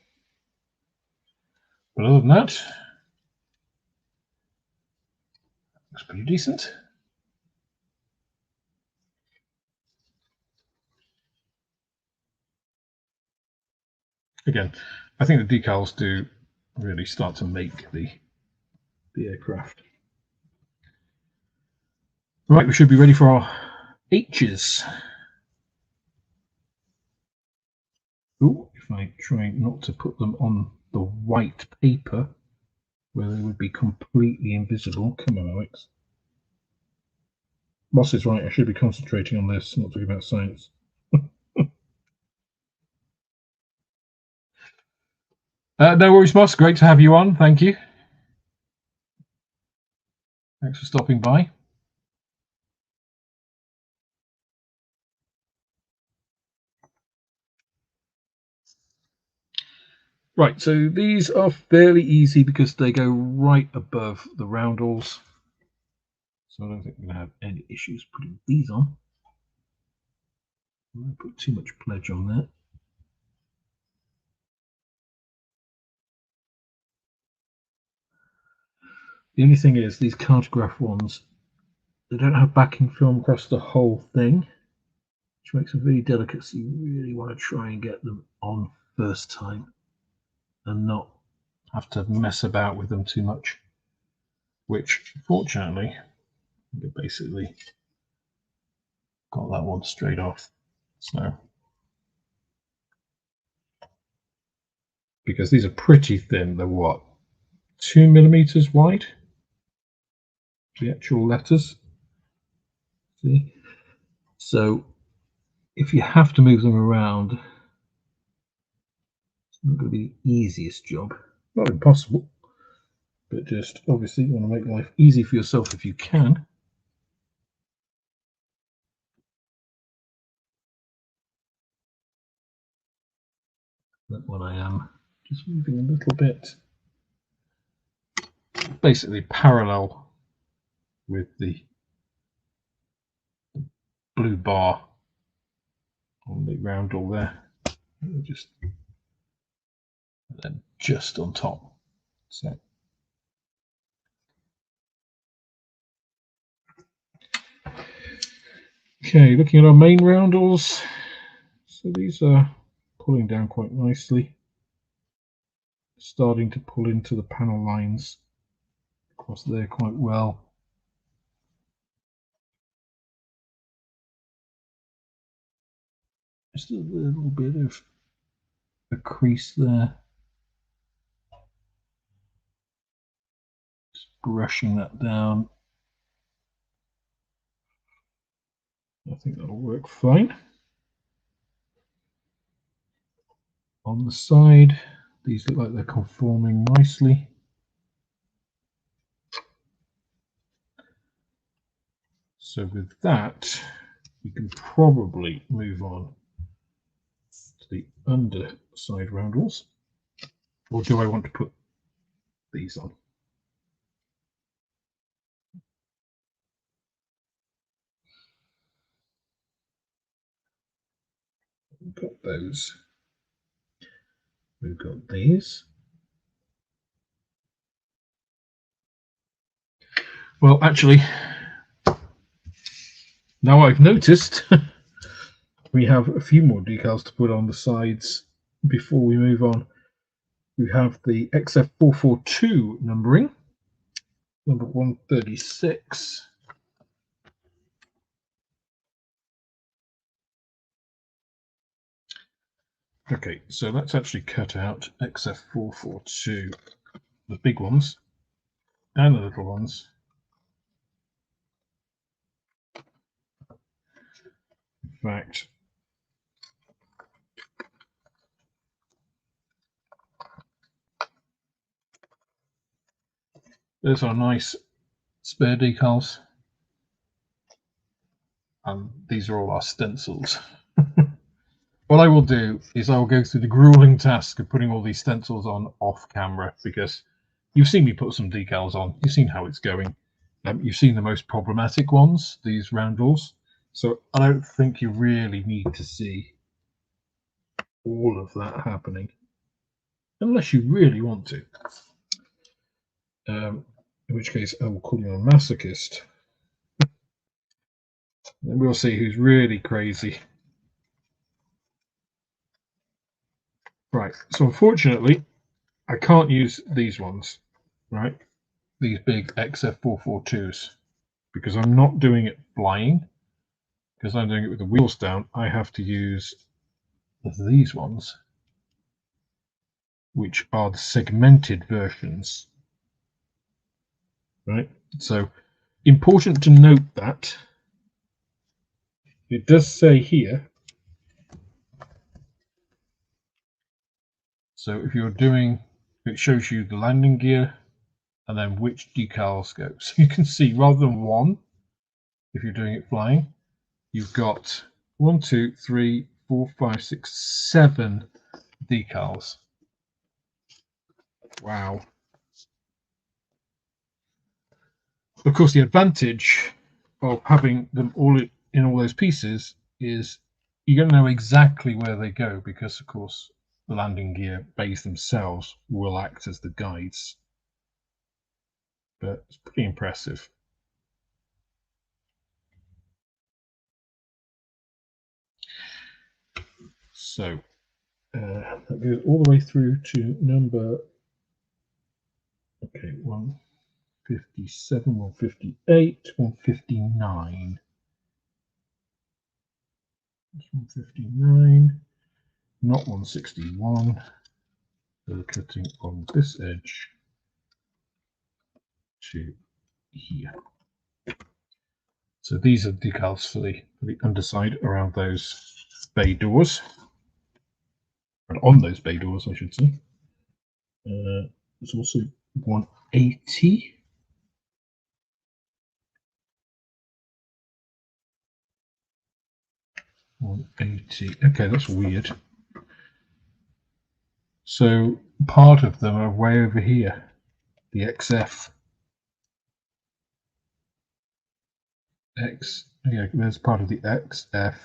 But other than that, looks pretty decent. Again, I think the decals do really start to make the aircraft. Right, we should be ready for our H's. Ooh, if I try not to put them on the white paper where they would be completely invisible. Come on, Alex. Boss is right, I should be concentrating on this, not talking about science. No worries, boss. Great to have you on. Thank you. Thanks for stopping by. Right, so these are fairly easy because they go right above the roundels. So I don't think we're going to have any issues putting these on. I won't put too much pledge on that. The only thing is these cartograph ones, they don't have backing film across the whole thing, which makes them really delicate. So you really want to try and get them on first time and not have to mess about with them too much, which fortunately we basically got that one straight off. So because these are pretty thin, they're what, 2 millimeters wide, the actual letters. See, so if you have to move them around, it's not going to be the easiest job. Not impossible, but just obviously you want to make life easy for yourself if you can. that one I am just moving a little bit, basically parallel with the blue bar on the roundel there. Just and then just on top. So okay, looking at our main roundels. So these are pulling down quite nicely, starting to pull into the panel lines across there quite well. Just a little bit of a crease there. Just brushing that down. I think that'll work fine. On the side, these look like they're conforming nicely. So with that, we can probably move on to the underside roundels. Or do I want to put these on? We've got those. We've got these. Well, actually, now I've noticed we have a few more decals to put on the sides before we move on. We have the XF442 numbering, number 136. Okay, so let's actually cut out XF442, the big ones and the little ones. In fact, there's our nice spare decals. And these are all our stencils. What I will do is I will go through the grueling task of putting all these stencils on off camera, because you've seen me put some decals on. You've seen how it's going. You've seen the most problematic ones, these roundels. So I don't think you really need to see all of that happening, unless you really want to. In which case I will call you a masochist. Then we'll see who's really crazy. Right, so unfortunately, I can't use these ones, right? These big XF442s, because I'm not doing it flying, because I'm doing it with the wheels down. I have to use these ones, which are the segmented versions, right? So important to note that it does say here. So if you're doing, it shows you the landing gear and then which decals go. So you can see, rather than one, if you're doing it flying, you've got 1, 2, 3, 4, 5, 6, 7 decals. Wow. Of course, the advantage of having them all in all those pieces is you're going to know exactly where they go, because, of course, the landing gear bays themselves will act as the guides. But it's pretty impressive. So that goes all the way through to number, okay, 157, 158, 159. 159, not 161. So cutting on this edge to here. So these are decals for the underside around those bay doors, and on those bay doors, I should say. There's also 180. Okay, that's weird. So part of them are way over here, the XF. Yeah, there's part of the XF,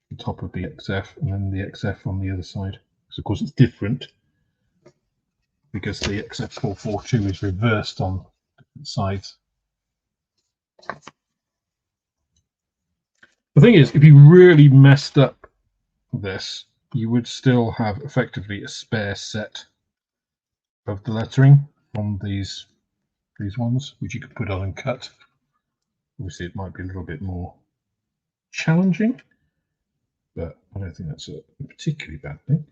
the top of the XF, and then the XF on the other side. So of course it's different because the XF442 is reversed on different sides. The thing is, if you really messed up this, you would still have effectively a spare set of the lettering from these ones, which you could put on and cut. Obviously, it might be a little bit more challenging, but I don't think that's a particularly bad thing.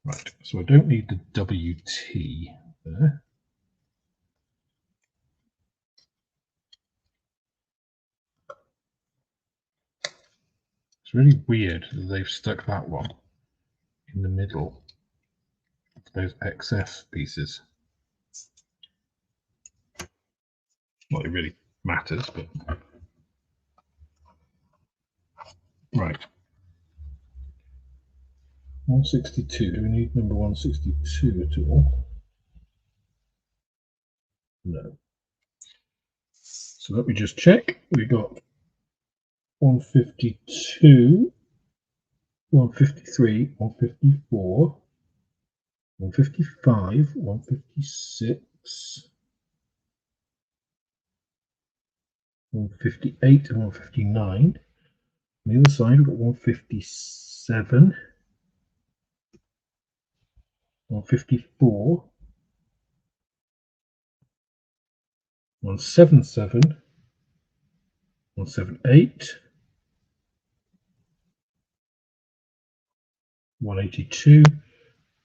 Right, so I don't need the WT there. It's really weird that they've stuck that one in the middle of those XF pieces. Not that it really matters, but right. 162. Do we need number 162 at all? No. So let me just check. We got 152, 153, 154, 155, 156, 158 and 159. On the other side, we've got 157, 154, 177, 178, 182,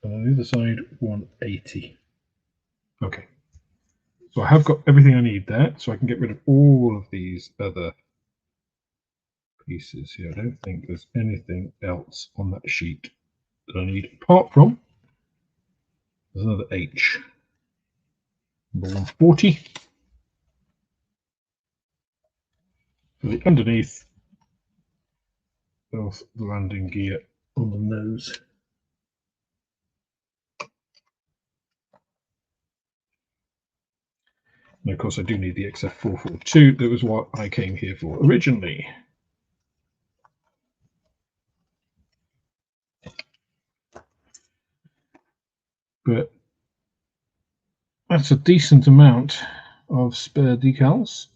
and on the other side, 180. Okay. So I have got everything I need there, so I can get rid of all of these other pieces here. I don't think there's anything else on that sheet that I need, apart from there's another H. Number 140. For the underneath of the landing gear on the nose. And of course I do need the XF442. That was what I came here for originally. But that's a decent amount of spare decals.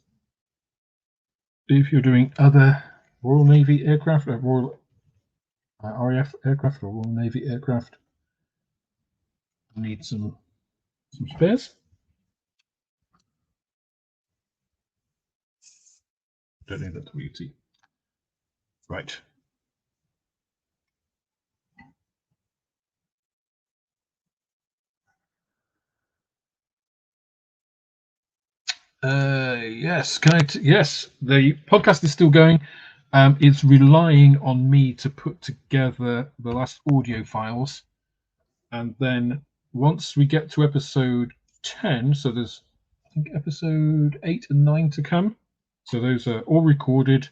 If you're doing other Royal Navy aircraft, or Royal RAF aircraft, or Royal Navy aircraft, you need some spares. Don't need that WT. Right. Yes. Yes, the podcast is still going. It's relying on me to put together the last audio files, and then once we get to episode 10, so there's I think episode 8 and 9 to come. So those are all recorded.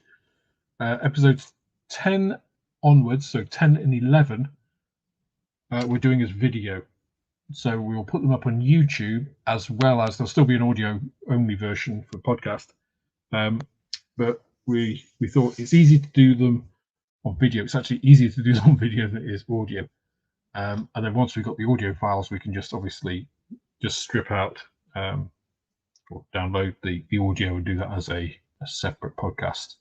Episodes 10 onwards, so 10 and 11, we're doing as video. So we will put them up on YouTube, as well as there'll still be an audio only version for podcast. But we thought it's easy to do them on video. It's actually easier to do them on video than it is audio. And then once we've got the audio files, we can just obviously just strip out or download the audio and do that as a separate podcast.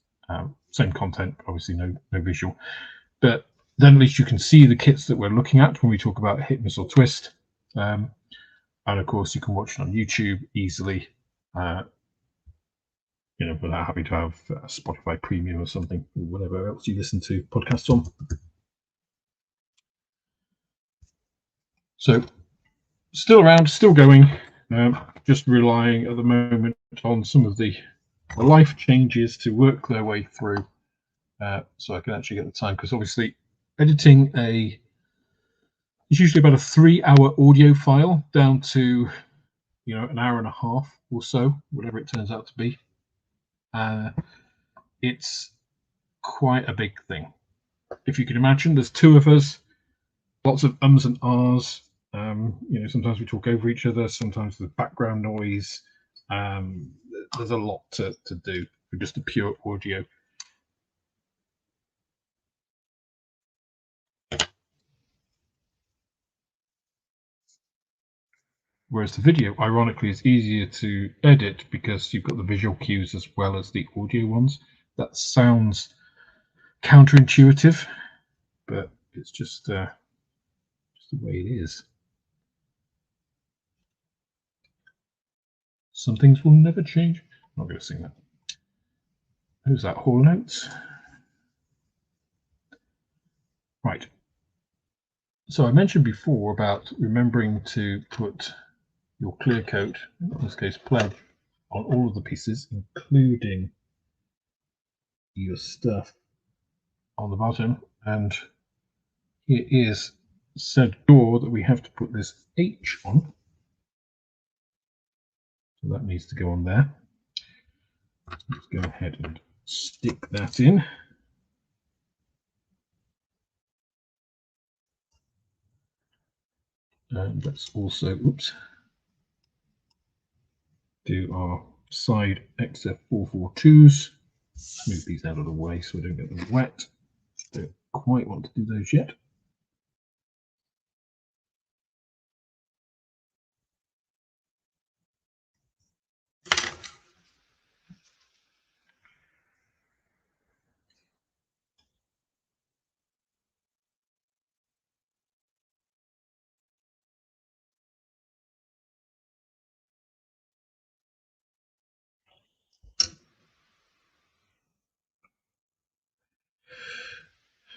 Same content, obviously no visual. But then at least you can see the kits that we're looking at when we talk about hit, miss, or twist. And of course, you can watch it on YouTube easily, without having to have Spotify Premium or something, or whatever else you listen to podcasts on. So, still around, still going, just relying at the moment on some of the life changes to work their way through, so I can actually get the time, because obviously editing it's usually about a 3-hour audio file down to an hour and a half or so, whatever it turns out to be. it's quite a big thing. If you can imagine, there's two of us, lots of ums and ahs. You know, sometimes we talk over each other, sometimes there's background noise. There's a lot to do for just a pure audio. Whereas the video, ironically, is easier to edit because you've got the visual cues as well as the audio ones. That sounds counterintuitive, but it's just the way it is. Some things will never change. I'm not going to sing that. Who's that? Hall notes. Right. So I mentioned before about remembering to put your clear coat, in this case pledge, on all of the pieces, including your stuff on the bottom. And here is said door that we have to put this H on. So that needs to go on there. Let's go ahead and stick that in. And let's also, oops, do our side XF442s. Move these out of the way so we don't get them wet. Don't quite want to do those yet.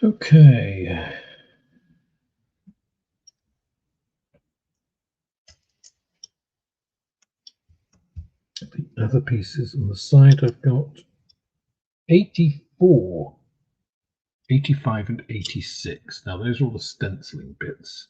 Okay. The other pieces on the side, I've got 84, 85 and 86. Now those are all the stenciling bits.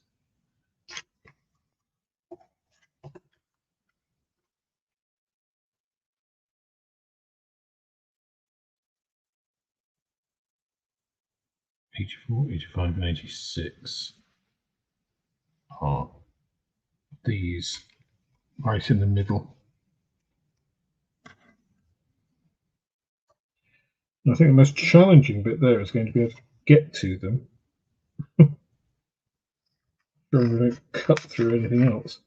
'84, '85 and '86 are these right in the middle. I think the most challenging bit there is going to be able to get to them. Sure we don't cut through anything else.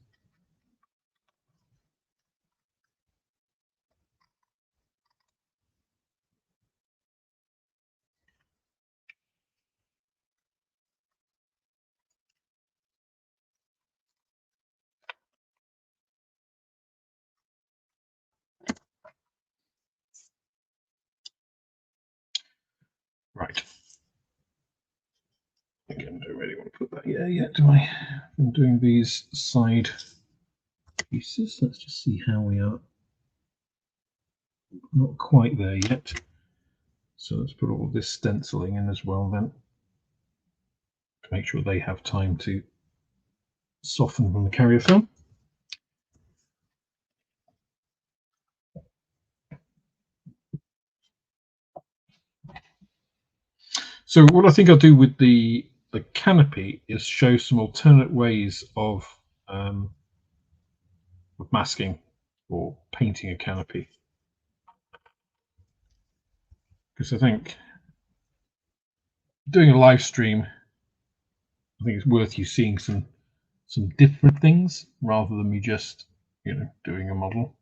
Right. Again, don't really want to put that here yet, do I? I'm doing these side pieces. Let's just see how we are. Not quite there yet. So let's put all this stenciling in as well then, to make sure they have time to soften from the carrier film. So what I think I'll do with the canopy is show some alternate ways of masking or painting a canopy, because I think doing a live stream, I think it's worth you seeing some different things rather than me just, you know, doing a model.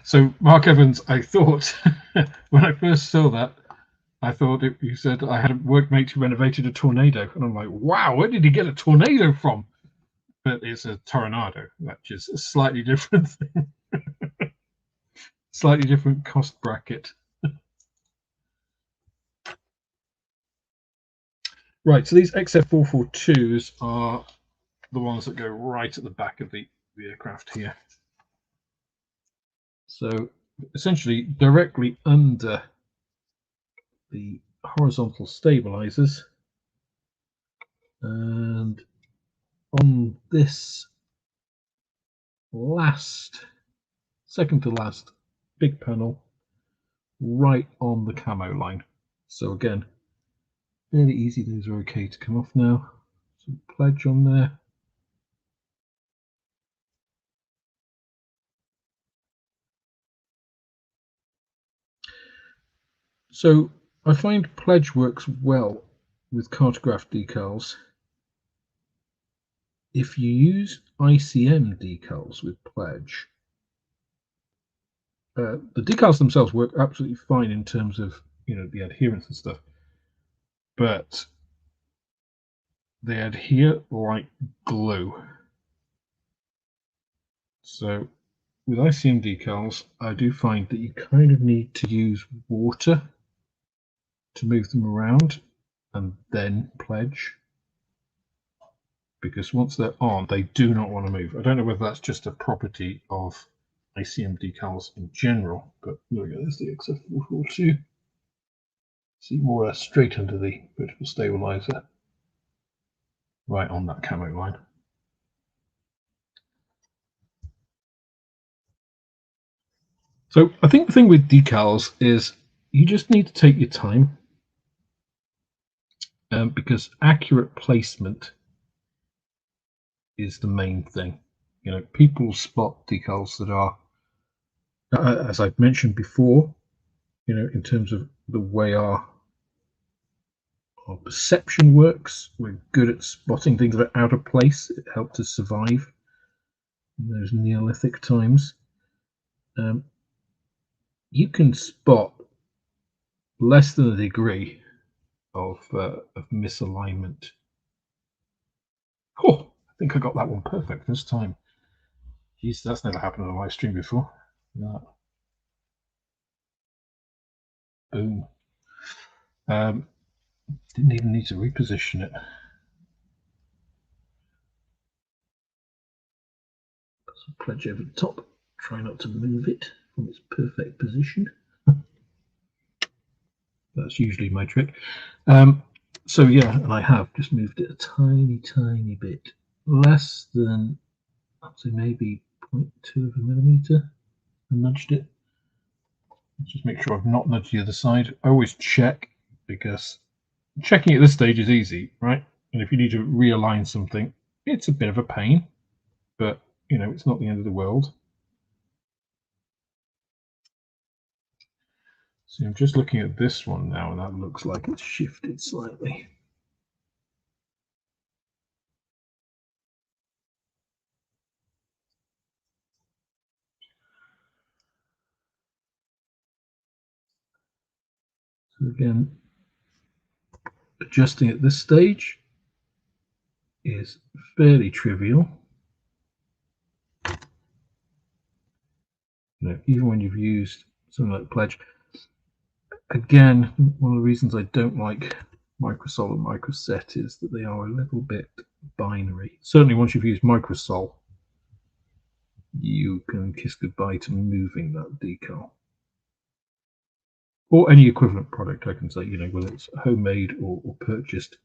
So Mark Evans, I thought when I first saw that, I thought you said I had a workmate who renovated a tornado, and I'm like, wow, where did he get a tornado from? But it's a tornado, which is a slightly different thing. Slightly different cost bracket. Right, so these XF442s are the ones that go right at the back of the aircraft here. So essentially directly under the horizontal stabilizers, and on this second to last big panel, right on the camo line. So again, fairly easy. Those are okay to come off now. Some pledge on there. So I find pledge works well with cartograph decals. If you use ICM decals with pledge, the decals themselves work absolutely fine in terms of, you know, the adherence and stuff, but they adhere like glue. So with ICM decals, I do find that you kind of need to use water to move them around and then pledge, because once they're on, they do not want to move. I don't know whether that's just a property of ICM decals in general, but there we go. There's the XF442. See, more or less straight under the vertical stabilizer, right on that camo line. So I think the thing with decals is you just need to take your time, because accurate placement is the main thing. You know, people spot decals that are, as I've mentioned before, you know, in terms of the way our perception works. We're good at spotting things that are out of place. It helped us survive in those Neolithic times. You can spot less than a degree of misalignment. Oh, I think I got that one perfect this time. Jeez, that's never happened on a live stream before. No. Boom. Didn't even need to reposition it. Put some pledge over the top. Try not to move it from its perfect position. That's usually my trick. So yeah, and I have just moved it a tiny bit, less than, I'd say maybe 0.2 of a millimeter. I nudged it. Just make sure I've not nudged the other side. I always check, because checking at this stage is easy, right? And if you need to realign something, it's a bit of a pain, but you know, it's not the end of the world. So I'm just looking at this one now, and that looks like it's shifted slightly. So again, adjusting at this stage is fairly trivial. You know, even when you've used something like pledge. Again, one of the reasons I don't like Microsol and Microset is that they are a little bit binary. Certainly once you've used Microsol, you can kiss goodbye to moving that decal. Or any equivalent product, I can say, you know, whether it's homemade or purchased.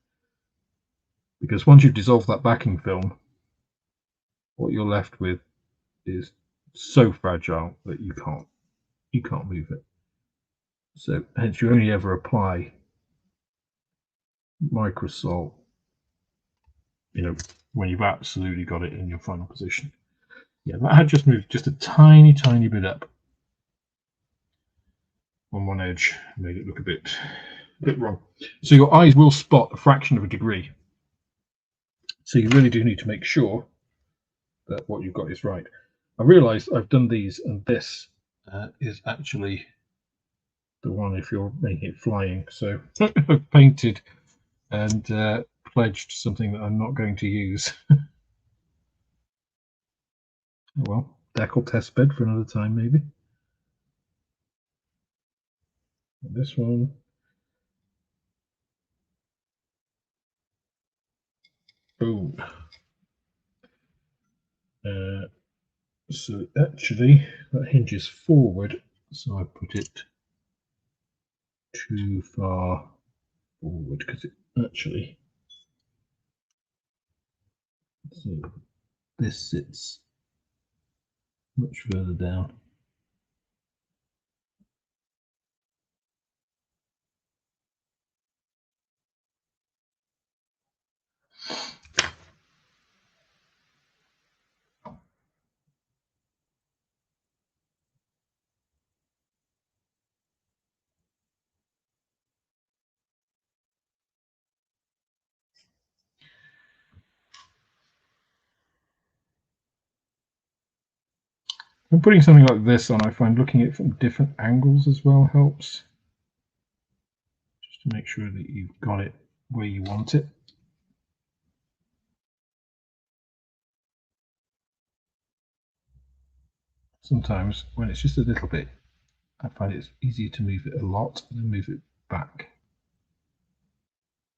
Because once you've dissolved that backing film, what you're left with is so fragile that you can't move it. So hence you only ever apply Microsol, you know, when you've absolutely got it in your final position. Yeah, that had just moved just a tiny bit up on one edge, made it look a bit wrong. So your eyes will spot a fraction of a degree. So you really do need to make sure that what you've got is right. I realized I've done these, and this is actually the one if you're making it flying. So I've painted and pledged something that I'm not going to use. Well, decal test bed for another time, maybe. And this one. Boom. So actually, that hinges forward, so I put it too far forward because it actually So this sits much further down. When putting something like this on, I find looking at it from different angles as well helps, just to make sure that you've got it where you want it. Sometimes when it's just a little bit, I find it's easier to move it a lot and then move it back.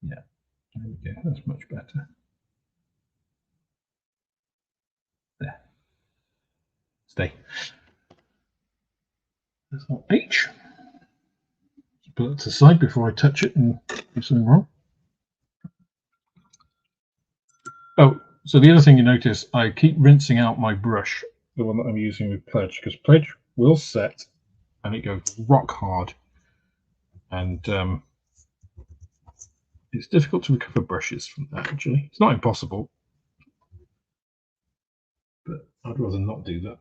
Yeah, there we go, that's much better. There. Stay. There's our H. Put it to the side before I touch it and do something wrong. Oh, so the other thing you notice, I keep rinsing out my brush, the one that I'm using with Pledge, because Pledge will set and it goes rock hard. And it's difficult to recover brushes from that, actually. It's not impossible, but I'd rather not do that.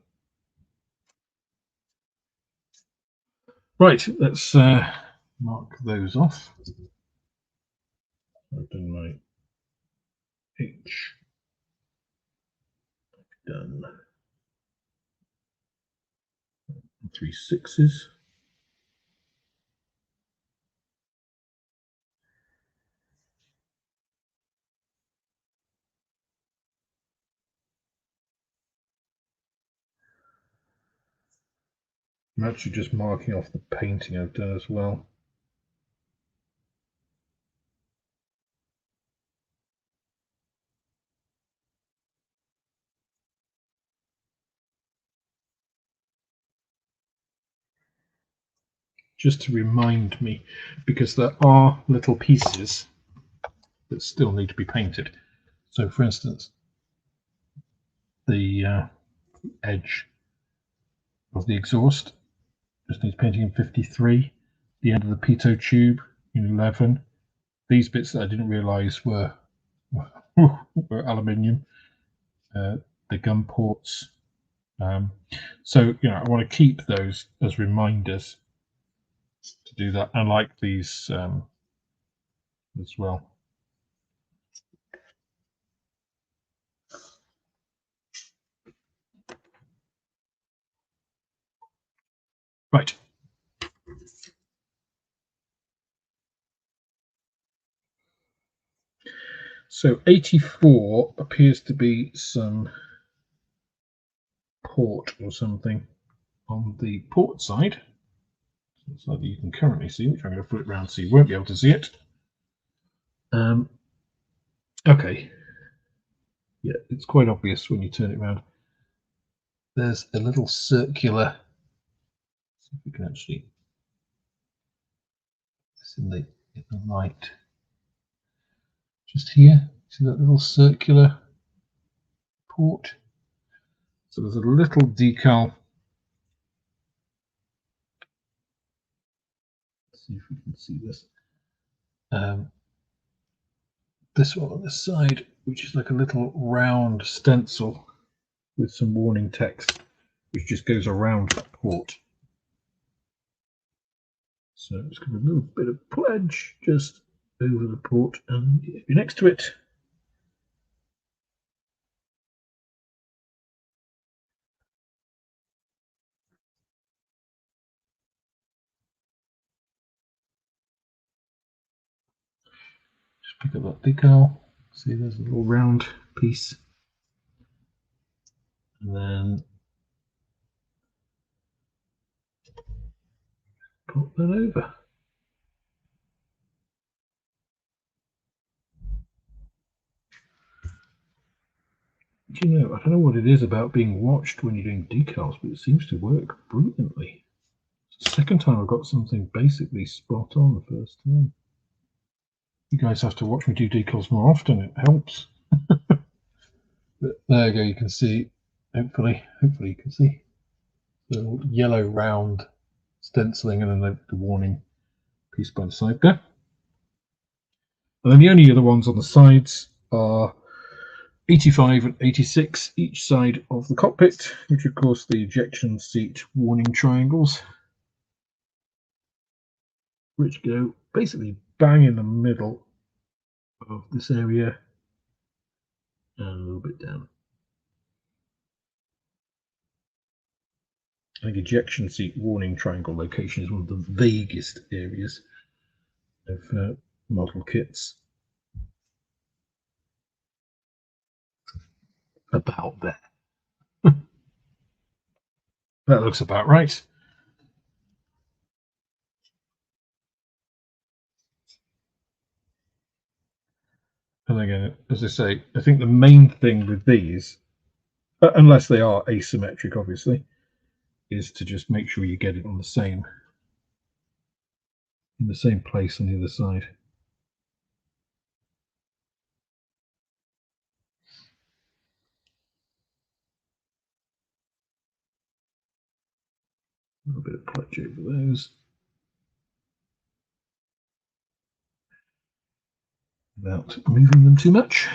Right, let's mark those off. I've done my H. Done 3 6s. I'm actually just marking off the painting I've done as well. Just to remind me, because there are little pieces that still need to be painted. So for instance, the edge of the exhaust just needs painting in 53, the end of the pitot tube in 11. These bits that I didn't realise were aluminium, the gun ports. So I want to keep those as reminders to do that, and like these as well. Right. So 84 appears to be some port or something on the port side. It's like you can currently see, which I'm going to flip around so you won't be able to see it. Okay. Yeah, it's quite obvious when you turn it around. There's a little circular. See if we can actually. It's in the light. Just here, see that little circular port? So there's a little decal. Let's see if we can see this. This one on this side, which is like a little round stencil with some warning text, which just goes around that port. So it's got a little bit of Pledge just over the port, and if you're next to it, just pick up that decal. See, there's a little round piece, and then pop that over. Do you know, I don't know what it is about being watched when you're doing decals, but it seems to work brilliantly. It's the second time I've got something basically spot on the first time. You guys have to watch me do decals more often, it helps. But there you go, you can see, hopefully you can see the yellow round stenciling and then the warning piece by the side there. And then the only other ones on the sides are 85 and 86 each side of the cockpit, which of course the ejection seat warning triangles, which go basically bang in the middle of this area and a little bit down. I think ejection seat warning triangle location is one of the vaguest areas of model kits. About there. That looks about right. And again, as I say, I think the main thing with these, unless they are asymmetric, obviously, is to just make sure you get it on the same place on the other side. A little bit of clutch over those. Without moving them too much.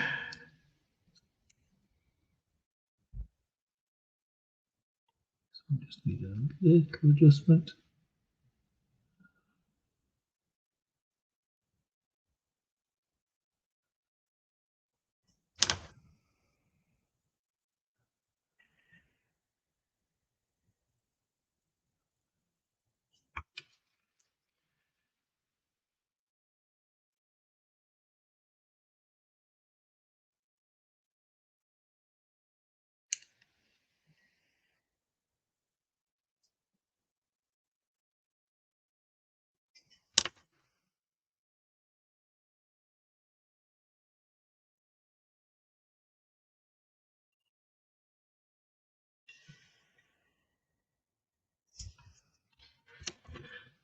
So I just need a little adjustment.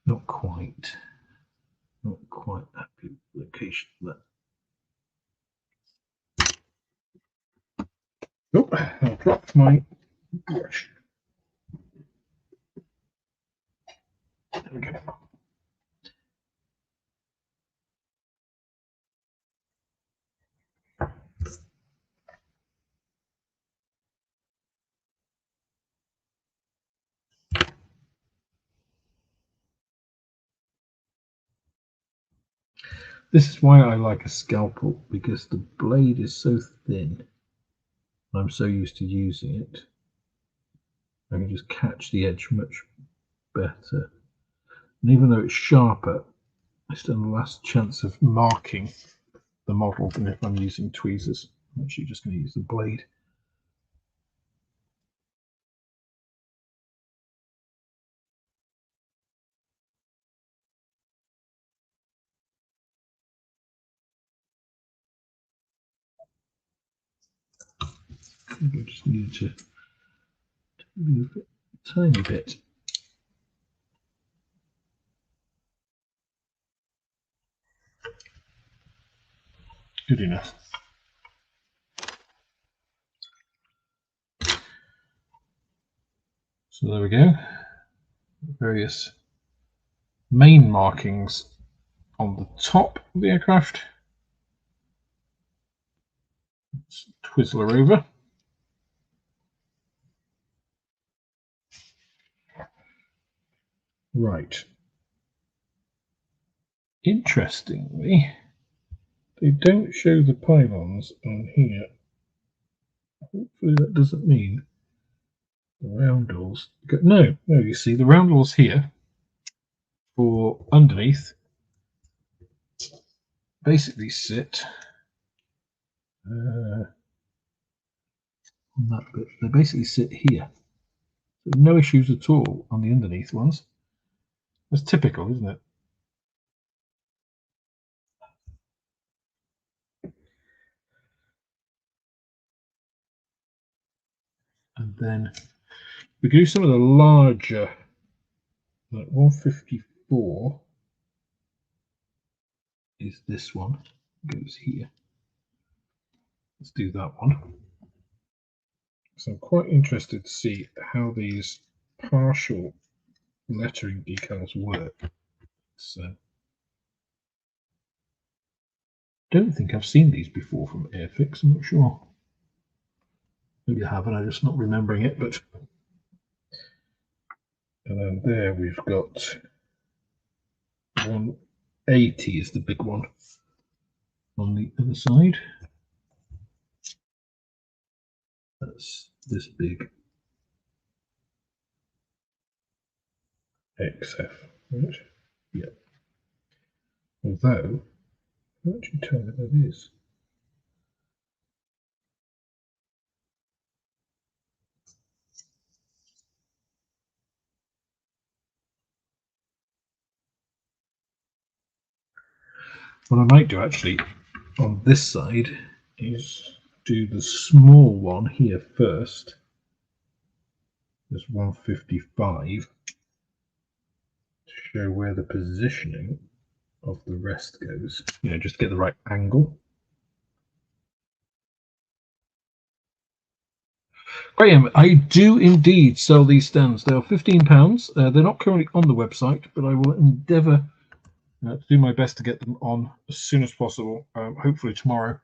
Not quite happy with the location of that. Oh, I dropped my brush. There we go. This is why I like a scalpel, because the blade is so thin. I'm so used to using it. I can just catch the edge much better. And even though it's sharper, I still have the last chance of marking the model than if I'm using tweezers. I'm actually just going to use the blade. I just need to move it a tiny bit. Good enough. So there we go. Various main markings on the top of the aircraft. Let's twizzle her over. Right. Interestingly, they don't show the pylons on here. Hopefully that doesn't mean the roundels. No, you see the roundels here for underneath basically sit on that bit. They basically sit here. So no issues at all on the underneath ones. That's typical, isn't it? And then we can do some of the larger, like 154 is this one, goes here. Let's do that one. So I'm quite interested to see how these partial lettering decals work. So don't think I've seen these before from Airfix. I'm not sure. Maybe I have, and I'm just not remembering it. But and then there we've got 180 is the big one on the other side. That's this big XF, right? Yeah. Although, how would you tell me that is? What I might do actually on this side is do the small one here first. There's 155 to show where the positioning of the rest goes. You know, just to get the right angle. Graham, I do indeed sell these stands. They are £15. They're not currently on the website, but I will endeavour to do my best to get them on as soon as possible, hopefully tomorrow.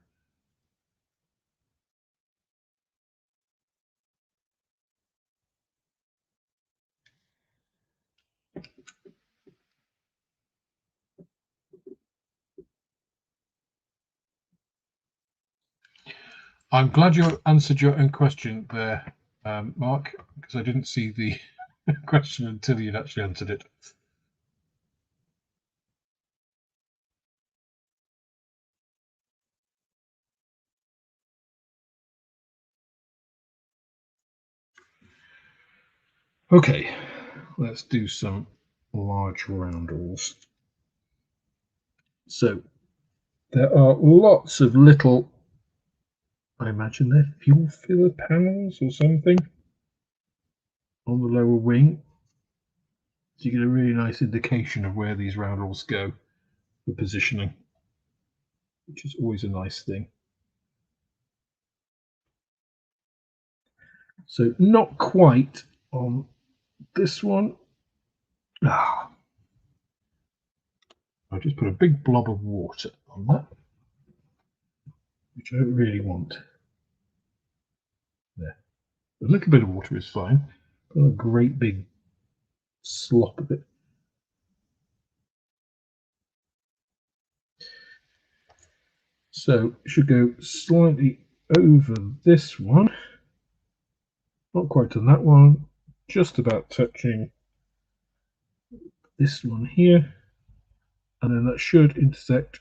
I'm glad you answered your own question there, Mark, because I didn't see the question until you'd actually answered it. Okay, let's do some large roundels. So there are lots of little, I imagine they're fuel filler panels or something on the lower wing. So you get a really nice indication of where these roundels go for positioning, which is always a nice thing. So not quite on this one. I just put a big blob of water on that, which I don't really want. There. A little bit of water is fine. Not a great big slop of it. So it should go slightly over this one. Not quite on that one. Just about touching this one here. And then that should intersect.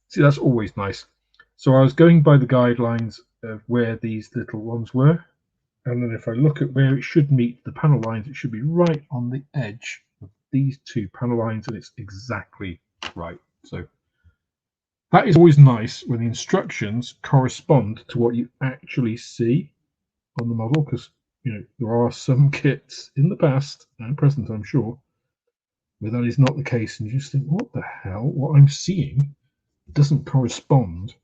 See, that's always nice. So I was going by the guidelines of where these little ones were. And then if I look at where it should meet the panel lines, it should be right on the edge of these two panel lines, and it's exactly right. So that is always nice when the instructions correspond to what you actually see on the model, because you know there are some kits in the past and present, I'm sure, where that is not the case, and you just think, what the hell? What I'm seeing doesn't correspond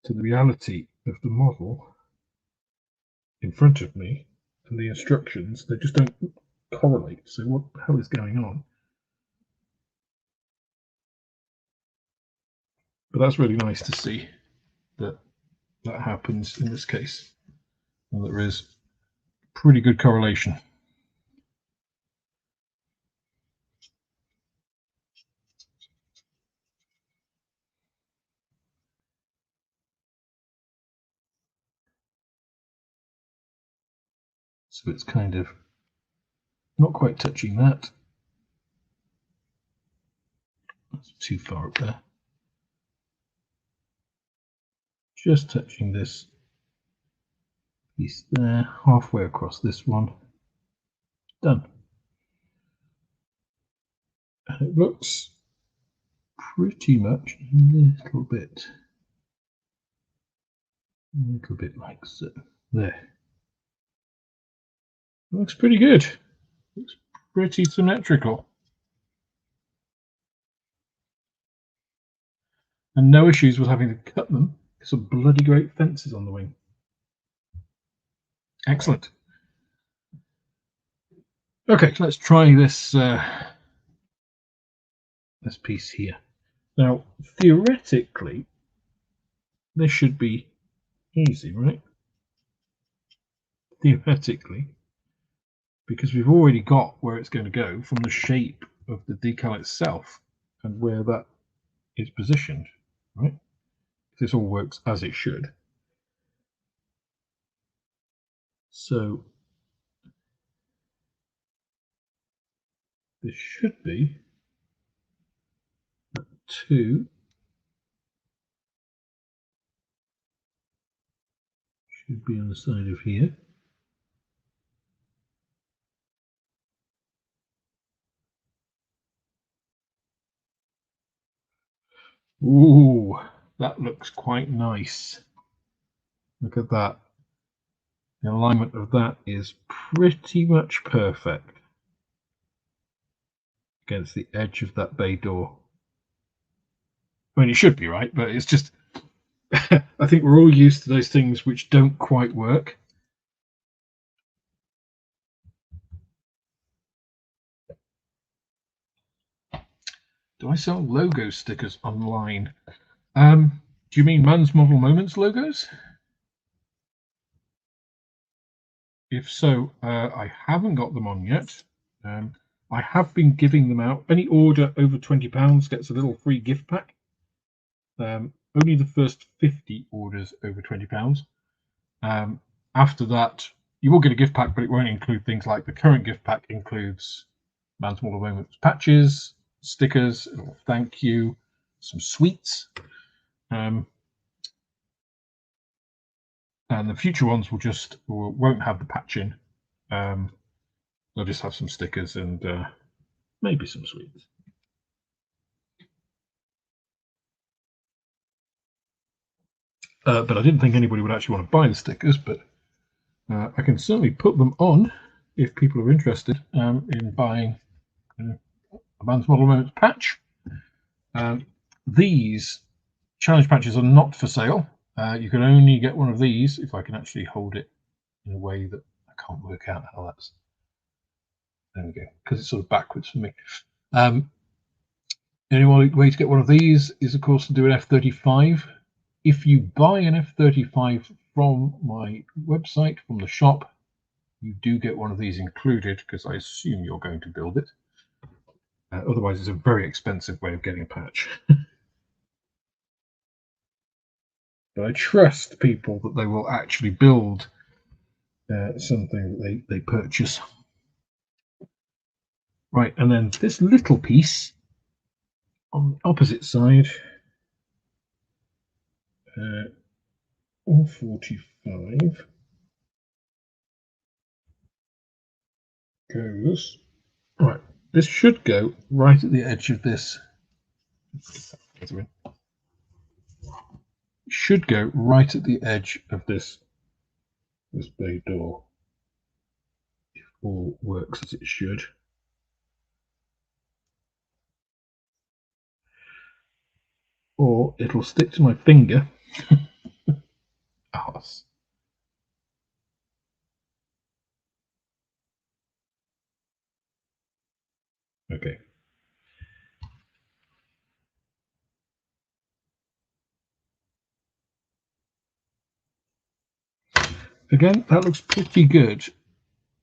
to the reality of the model in front of me, and the instructions, they just don't correlate. So what the hell is going on? But that's really nice to see that that happens in this case, and there is pretty good correlation. So it's kind of not quite touching that. That's too far up there. Just touching this piece there, halfway across this one. Done. And it looks pretty much a little bit like so. There. Looks pretty good. Looks pretty symmetrical. And no issues with having to cut them. Some bloody great fences on the wing. Excellent. Okay, let's try this this piece here. Now, theoretically, this should be easy, right? Theoretically, because we've already got where it's going to go from the shape of the decal itself and where that is positioned, right? This all works as it should. So this should be 2 should be on the side of here. Ooh, that looks quite nice. Look at that. The alignment of that is pretty much perfect against the edge of that bay door. I mean, it should be right, but it's just, I think we're all used to those things which don't quite work. Do I sell logo stickers online? Do you mean Man's Model Moments logos? If so, I haven't got them on yet. I have been giving them out. Any order over £20 gets a little free gift pack. Only the first 50 orders over £20. After that, you will get a gift pack, but it won't include things like the current gift pack includes Man's Model Moments patches, stickers, thank you, some sweets. And the future ones won't have the patch in. They'll just have some stickers and maybe some sweets. But I didn't think anybody would actually want to buy the stickers, but I can certainly put them on if people are interested in buying a Man's Model Moments patch. These challenge patches are not for sale. You can only get one of these if I can actually hold it in a way that I can't work out how that's. There we go, because it's sort of backwards for me. The only way to get one of these is, of course, to do an F35. If you buy an F35 from my website, from the shop, you do get one of these included because I assume you're going to build it. Otherwise, it's a very expensive way of getting a patch. But I trust people that they will actually build something that they purchase. Right, and then this little piece on the opposite side, 145 goes, right, this should go right at the edge of this. Should go right at the edge of this bay door. If all works as it should. Or it'll stick to my finger. Arse. Okay. Again, that looks pretty good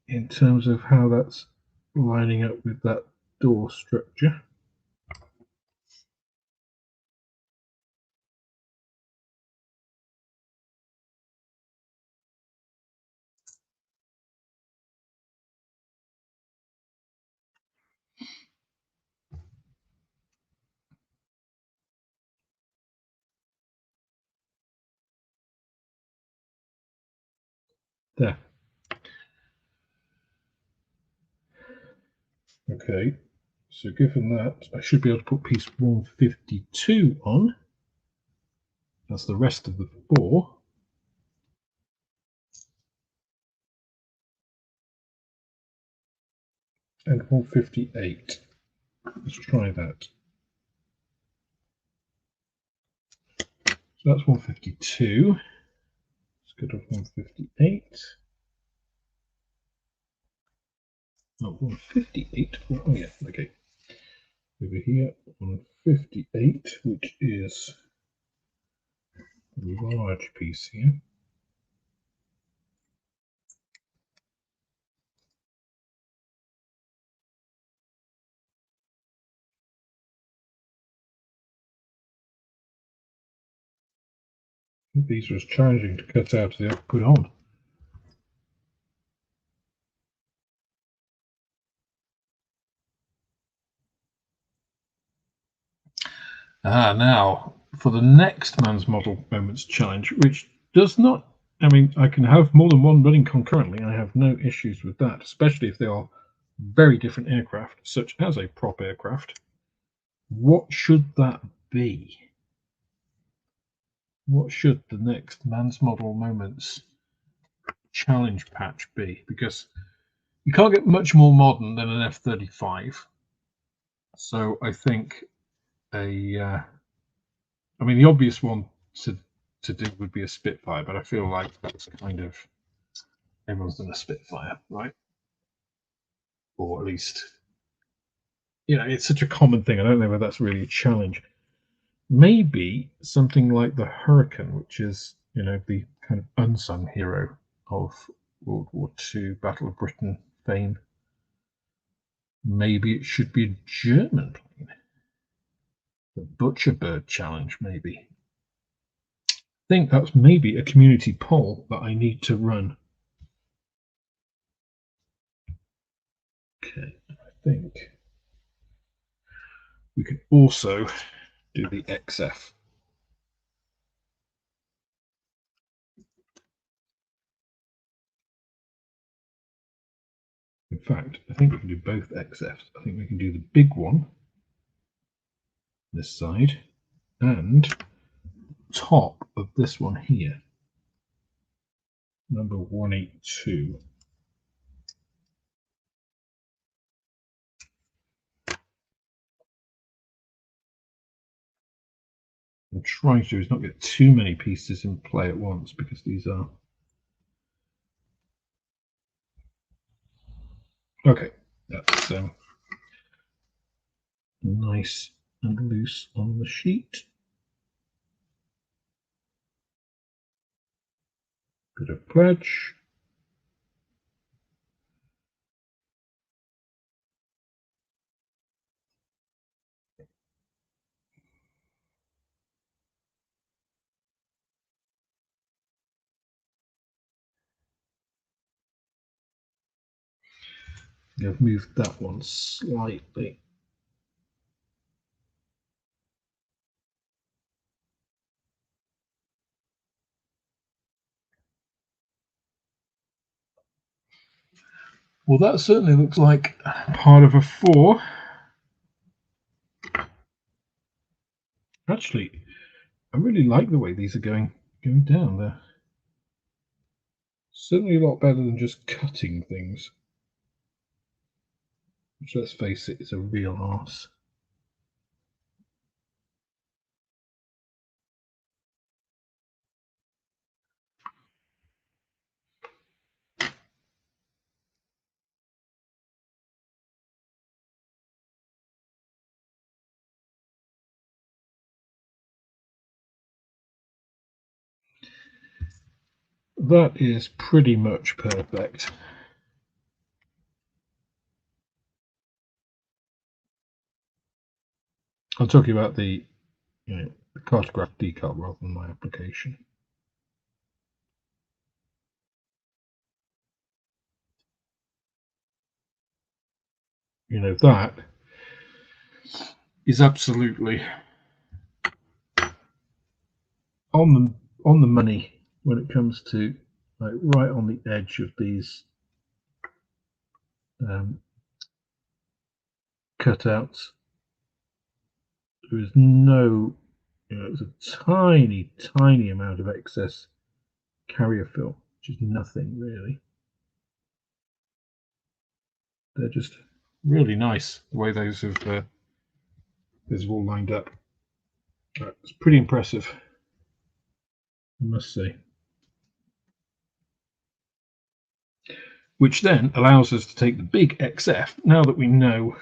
in terms of how that's lining up with that door structure. There. Okay, so given that, I should be able to put piece 152 on. That's the rest of the 4. And 158. Let's try that. So that's 152. Let's go to 158. Oh, 158. Oh yeah, okay. Over here, 158, which is a large piece here. These were as challenging to cut out as they are to put on. Now for the next man's model moments challenge, which does not, I mean, I can have more than one running concurrently. I have no issues with that, especially if they are very different aircraft, such as a prop aircraft. What should that be? What should the next man's model moments challenge patch be? Because you can't get much more modern than an F-35. So I think I mean, the obvious one to do would be a Spitfire, but I feel like that's kind of everyone's done a Spitfire, right? Or at least, it's such a common thing. I don't know whether that's really a challenge. Maybe something like the Hurricane, which is, the kind of unsung hero of World War II, Battle of Britain fame. Maybe it should be a German plane. The Butcher Bird challenge, maybe. I think that's maybe a community poll that I need to run. Okay, I think we can also do the XF. In fact, I think we can do both XFs. I think we can do the big one, this side, and top of this one here, number 182. I'm trying to do is not get too many pieces in play at once, because these are okay. That's nice and loose on the sheet. Bit of pledge. I've moved that one slightly. Well, that certainly looks like part of a 4. Actually, I really like the way these are going down there. Certainly a lot better than just cutting things. Which, let's face it, is a real arse. That is pretty much perfect. I'm talking about the cartograph decal rather than my application. That is absolutely on the money when it comes to right on the edge of these cutouts. There is no, it's a tiny, tiny amount of excess carrier fill, which is nothing really. They're just really nice the way those have all lined up. It's pretty impressive, I must say. which then allows us to take the big XF, now that we know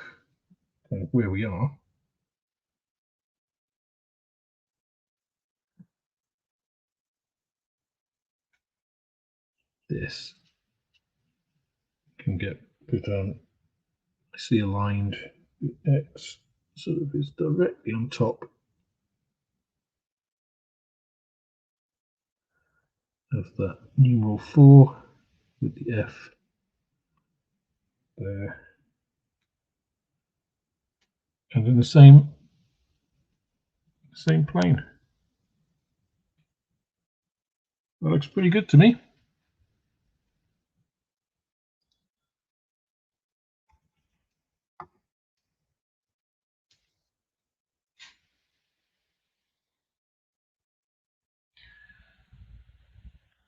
where we are. This can get put on, see aligned, the X sort of is directly on top of that numeral 4 with the F there. And in the same plane. That looks pretty good to me.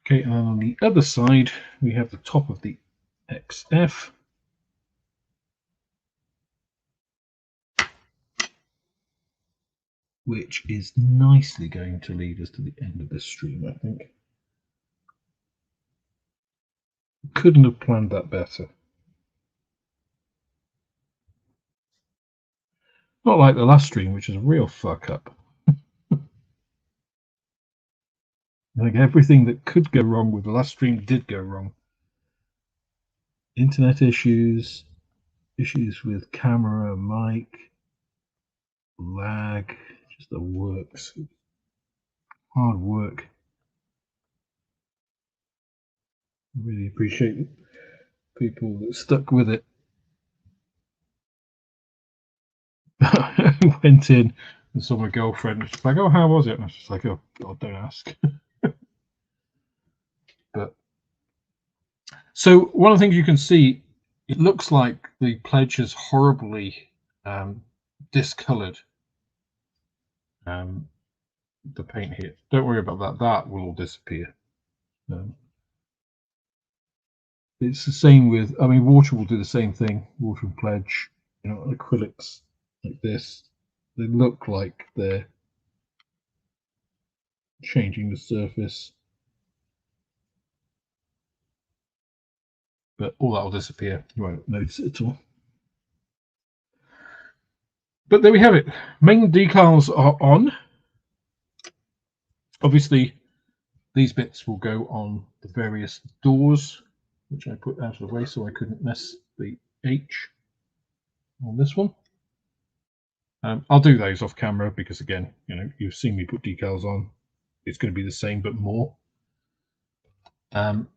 Okay, and then on the other side, we have the top of the XF. Which is nicely going to lead us to the end of this stream, I think. Couldn't have planned that better. Not like the last stream, which is a real fuck up. I think everything that could go wrong with the last stream did go wrong. Internet issues, issues with camera, mic, lag, just the works. Hard work. I really appreciate people that stuck with it. I went in and saw my girlfriend. She's like, "Oh, how was it?" And I was just like, "Oh God, don't ask." But so one of the things you can see, it looks like the pledge is horribly discolored. The paint here. Don't worry about that. That will all disappear. It's the same with. I mean, water will do the same thing. Water and pledge. You know, acrylics like this. They look like they're changing the surface, but all that will disappear. You won't notice it at all. But there we have it. Main decals are on. Obviously, these bits will go on the various doors, which I put out of the way so I couldn't mess the H on this one. I'll do those off camera because, again, you know, you've seen me put decals on. It's going to be the same but more. And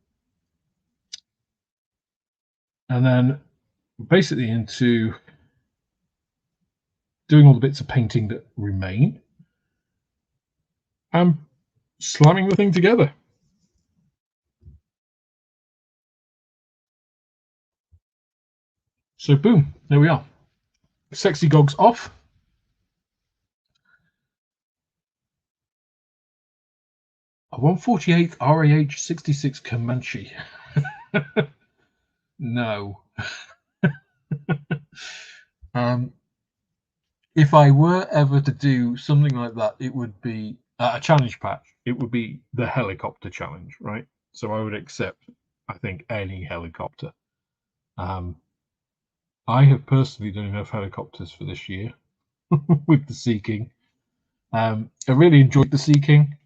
then basically into doing all the bits of painting that remain and slamming the thing together. So boom, there we are. Sexy gogs off. A 148 RAH 66 Comanche. No. If I were ever to do something like that, it would be a challenge patch. It would be the helicopter challenge, right? So I would accept, I think, any helicopter. I have personally done enough helicopters for this year with the Sea King. I really enjoyed the Sea King.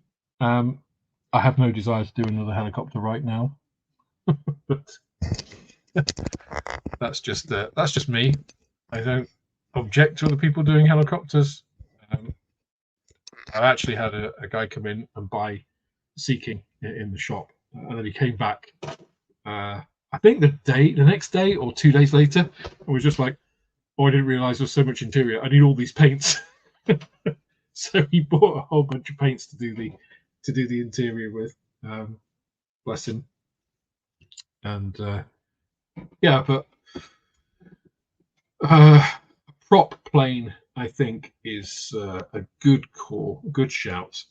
I have no desire to do another helicopter right now, but that's just me. I don't object to other people doing helicopters. I actually had a guy come in and buy Sea King in the shop, and then he came back. I think the next day or 2 days later, and was just like, "Oh, I didn't realize there's so much interior. I need all these paints." So he bought a whole bunch of paints to do the interior with. Bless him. And yeah, but prop plane, I think, is a good call, good shout.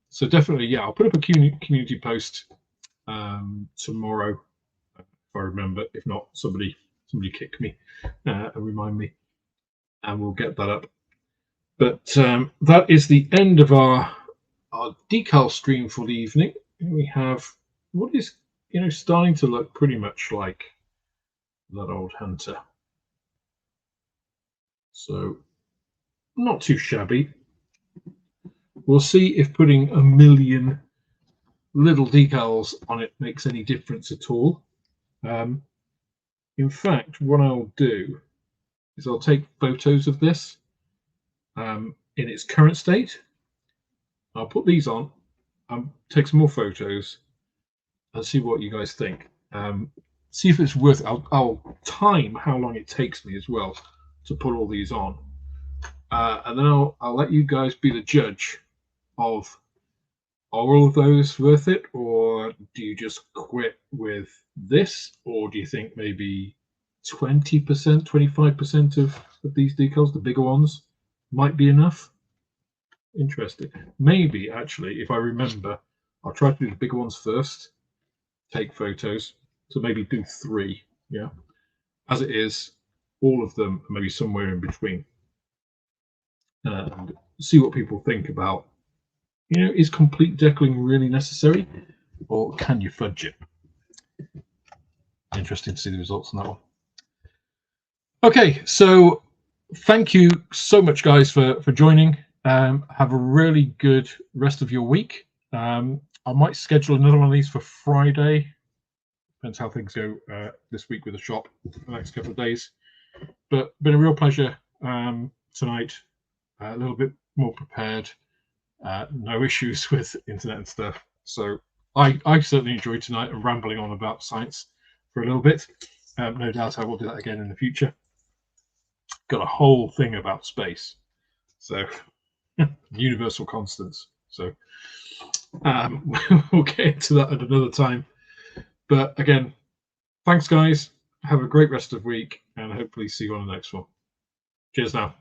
So definitely, yeah, I'll put up a community post tomorrow, if I remember. If not, somebody kick me and remind me, and we'll get that up. But that is the end of our decal stream for the evening. We have, what is you know, starting to look pretty much like that old Hunter. So not too shabby. We'll see if putting a million little decals on it makes any difference at all. In fact, what I'll do is I'll take photos of this in its current state. I'll put these on, take some more photos, and see what you guys think. See if it's worth it. I'll time how long it takes me as well to put all these on. And then I'll let you guys be the judge of, are all of those worth it, or do you just quit with this, or do you think maybe 20%, 25% of these decals, the bigger ones, might be enough? Interesting. Maybe, actually, if I remember, I'll try to do the bigger ones first, take photos, so maybe do 3, yeah? As it is, all of them are maybe somewhere in between. And see what people think about, you know, is complete decalling really necessary, or can you fudge it? Interesting to see the results on that one. Okay, so thank you so much, guys, for joining. Have a really good rest of your week. I might schedule another one of these for Friday. Depends how things go this week with the shop for the next couple of days. But been a real pleasure tonight. A little bit more prepared. No issues with internet and stuff. So I certainly enjoyed tonight and rambling on about science for a little bit. No doubt I will do that again in the future. Got a whole thing about space. So universal constants. So we'll get into that at another time. But again, thanks, guys. Have a great rest of the week, and hopefully see you on the next one. Cheers now.